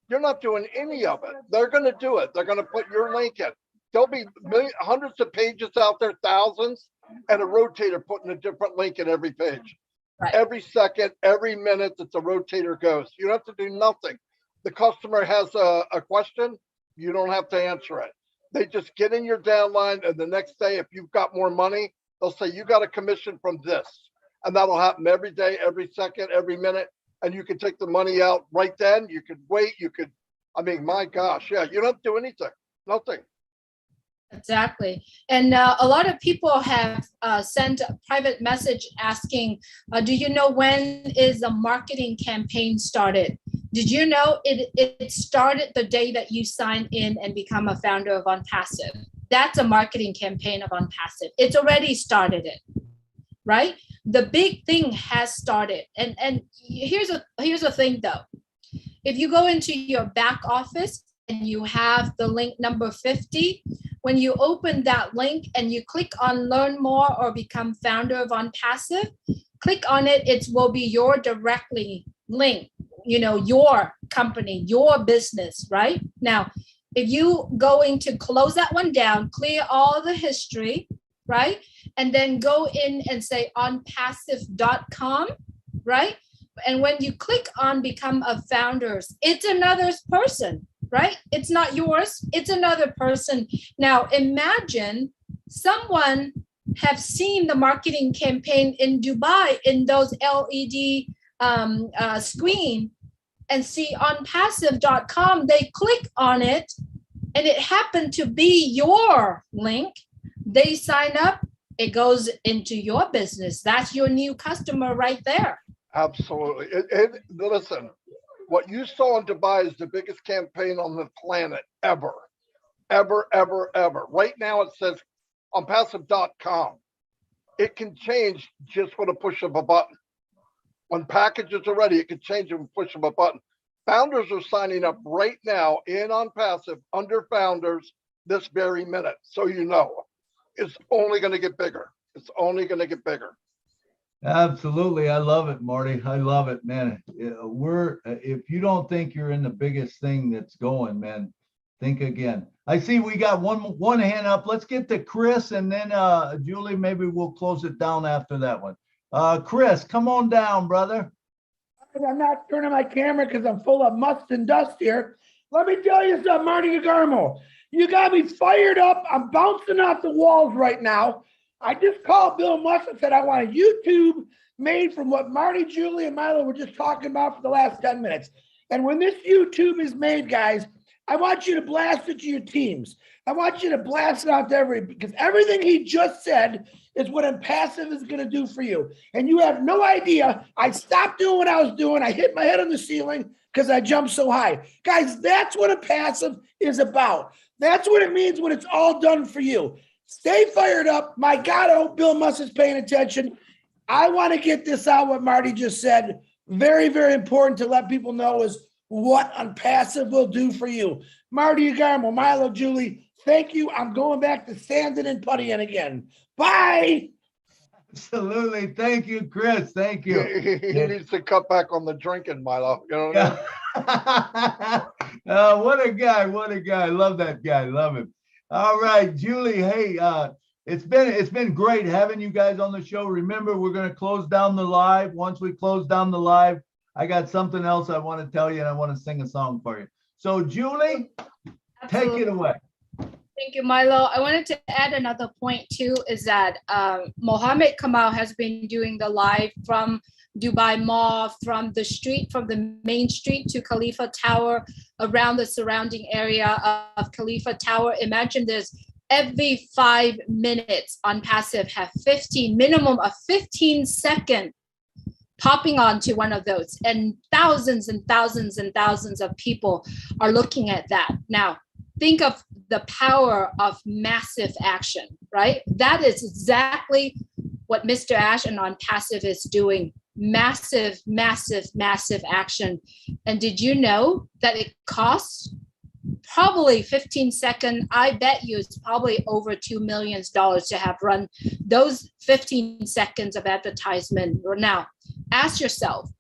C: You're not doing any of it. They're going to do it. They're going to put your link in. There'll be hundreds of pages out there, thousands, and a rotator putting a different link in every page.
B: Right.
C: Every second, every minute that the rotator goes. You don't have to do nothing. The customer has a question, you don't have to answer it. They just get in your downline, and the next day, if you've got more money, they'll say, you got a commission from this. And that'll happen every day, every second, every minute. And you can take the money out right then. You could wait. I mean, my gosh, yeah, you don't have to do anything, nothing.
B: Exactly. And a lot of people have sent a private message asking, do you know when is the marketing campaign started? Did you know it started the day that you sign in and become a founder of OnPassive? That's a marketing campaign of OnPassive. It's already started it, right? The big thing has started. And here's a thing though. If you go into your back office and you have the link number 50, when you open that link and you click on learn more or become founder of OnPassive, click on it, it will be your directly link, you know, your company, your business, right? Now, if you going to close that one down, clear all the history, right? And then go in and say onpassive.com, right? And when you click on become a founders, it's another person, right? It's not yours, it's another person. Now imagine someone have seen the marketing campaign in Dubai in those LED screen and see onpassive.com, they click on it and it happened to be your link. They sign up, it goes into your business. That's your new customer right there.
C: Absolutely. Listen, what you saw in Dubai is the biggest campaign on the planet ever, ever, ever, ever. Right now it says onpassive.com. It can change just with a push of a button. When packages are ready, it can change with a push of a button. Founders are signing up right now in OnPassive under founders this very minute. So you know, it's only going to get bigger. It's only going to get bigger.
A: Absolutely. I love it, Marty. I love it, man. If you don't think you're in the biggest thing that's going, man, think again. I see we got one hand up. Let's get to Chris, and then Julie, maybe we'll close it down after that one. Chris, come on down, brother.
M: I'm not turning my camera because I'm full of must and dust here. Let me tell you something, Marty Garmo. You got me fired up. I'm bouncing off the walls right now. I just called Bill Musk and said I want a YouTube made from what Marty, Julie, and Milo were just talking about for the last 10 minutes. And when this YouTube is made, guys, I want you to blast it to your teams. I want you to blast it out to because everything he just said is what OnPassive is going to do for you. And you have no idea. I stopped doing what I was doing. I hit my head on the ceiling because I jumped so high. Guys, that's what OnPassive is about. That's what it means when it's all done for you. Stay fired up. My God, I hope Bill Musk is paying attention. I want to get this out, what Marty just said. Very, very important to let people know is what OnPassive will do for you. Marty Garmo, Milo, Julie, thank you. I'm going back to sanding and puttying again. Bye.
A: Absolutely. Thank you, Chris. Thank you.
C: He needs to cut back on the drinking, Milo. You know what I mean?
A: What a guy. What a guy. Love that guy. Love him. All right, Julie. Hey, it's been great having you guys on the show. Remember, we're going to close down the live. Once we close down the live, I got something else I want to tell you, and I want to sing a song for you. So, Julie, take it away.
B: Thank you, Milo. I wanted to add another point too, is that Mohammed Kamal has been doing the live from Dubai Mall, from the main street to Khalifa Tower, around the surrounding area of Khalifa Tower. Imagine this, every 5 minutes OnPassive have minimum of 15 seconds popping onto one of those, and thousands and thousands and thousands of people are looking at that. Now, think of the power of massive action, right? That is exactly what Mr. Ash and OnPassive is doing. Massive, massive, massive action. And did you know that it costs probably 15 seconds? I bet you it's probably over $2 million to have run those 15 seconds of advertisement. Now, ask yourself,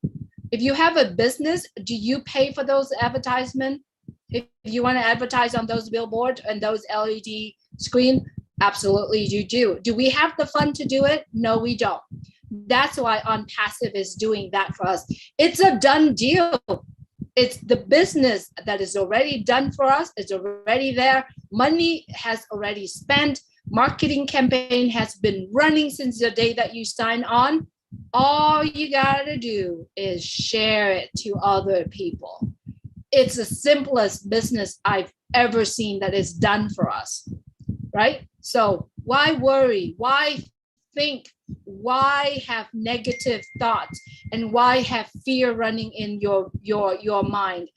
B: if you have a business, do you pay for those advertisements? If you want to advertise on those billboards and those LED screen, absolutely you do. Do we have the fund to do it? No, we don't. That's why OnPassive is doing that for us. It's a done deal. It's the business that is already done for us. It's already there. Money has already spent. Marketing campaign has been running since the day that you sign on. All you gotta do is share it to other people. It's the simplest business I've ever seen that is done for us, right? So why worry? Why think? Why have negative thoughts? And why have fear running in your mind?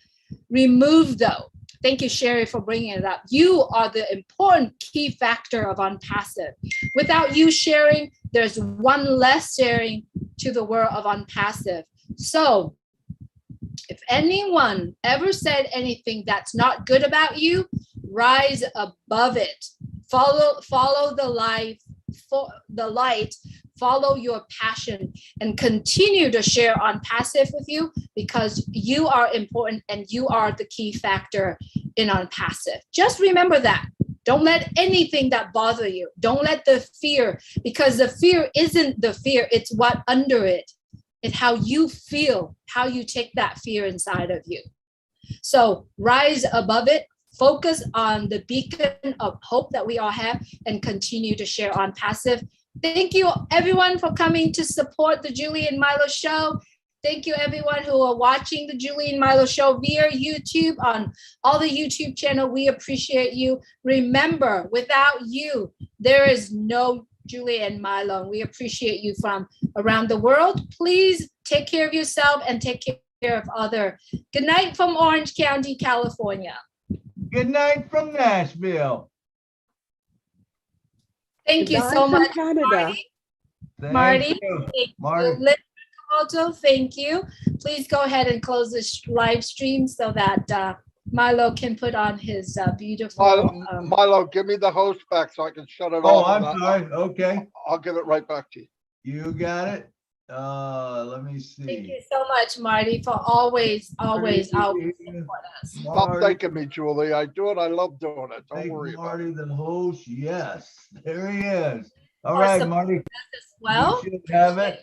B: Remove those. Thank you, Sherry, for bringing it up. You are the important key factor of OnPassive. Without you sharing, there's one less sharing to the world of OnPassive. So if anyone ever said anything that's not good about you, rise above it. Follow the light, follow your passion, and continue to share OnPassive with you, because you are important and you are the key factor in OnPassive. Just remember that. Don't let anything that bother you. Don't let the fear, because the fear isn't the fear, it's what under it. It's how you feel, how you take that fear inside of you. So rise above it, focus on the beacon of hope that we all have, and continue to share OnPassive. Thank you everyone for coming to support the Julie and Milo show. Thank you everyone who are watching the Julie and Milo show via YouTube, on all the YouTube channel. We appreciate you. Remember, without you, there is no Julie and Milo. We appreciate you from around the world. Please take care of yourself and take care of others. Good night from Orange County, California.
A: Good night from Nashville.
B: Thank you so much,
N: Canada.
B: Marty. Marty,
A: Marty.
B: come Alto, thank you. Please go ahead and close this live stream so that Milo can put on his beautiful.
C: Milo, give me the host back so I can shut it
A: Oh,
C: off.
A: I'm sorry. Okay,
C: I'll give it right back to you.
A: you got it. Let me
B: Thank you
A: see.
B: so much, Marty, for always support us.
C: Stop thanking me, Julie. I do it. I love doing it. Don't
A: Thank
C: worry about
A: Marty,
C: it.
A: the host. Yes, there he is. All
B: For
A: right,
B: support
A: Marty.
B: us as well.
A: You should have it.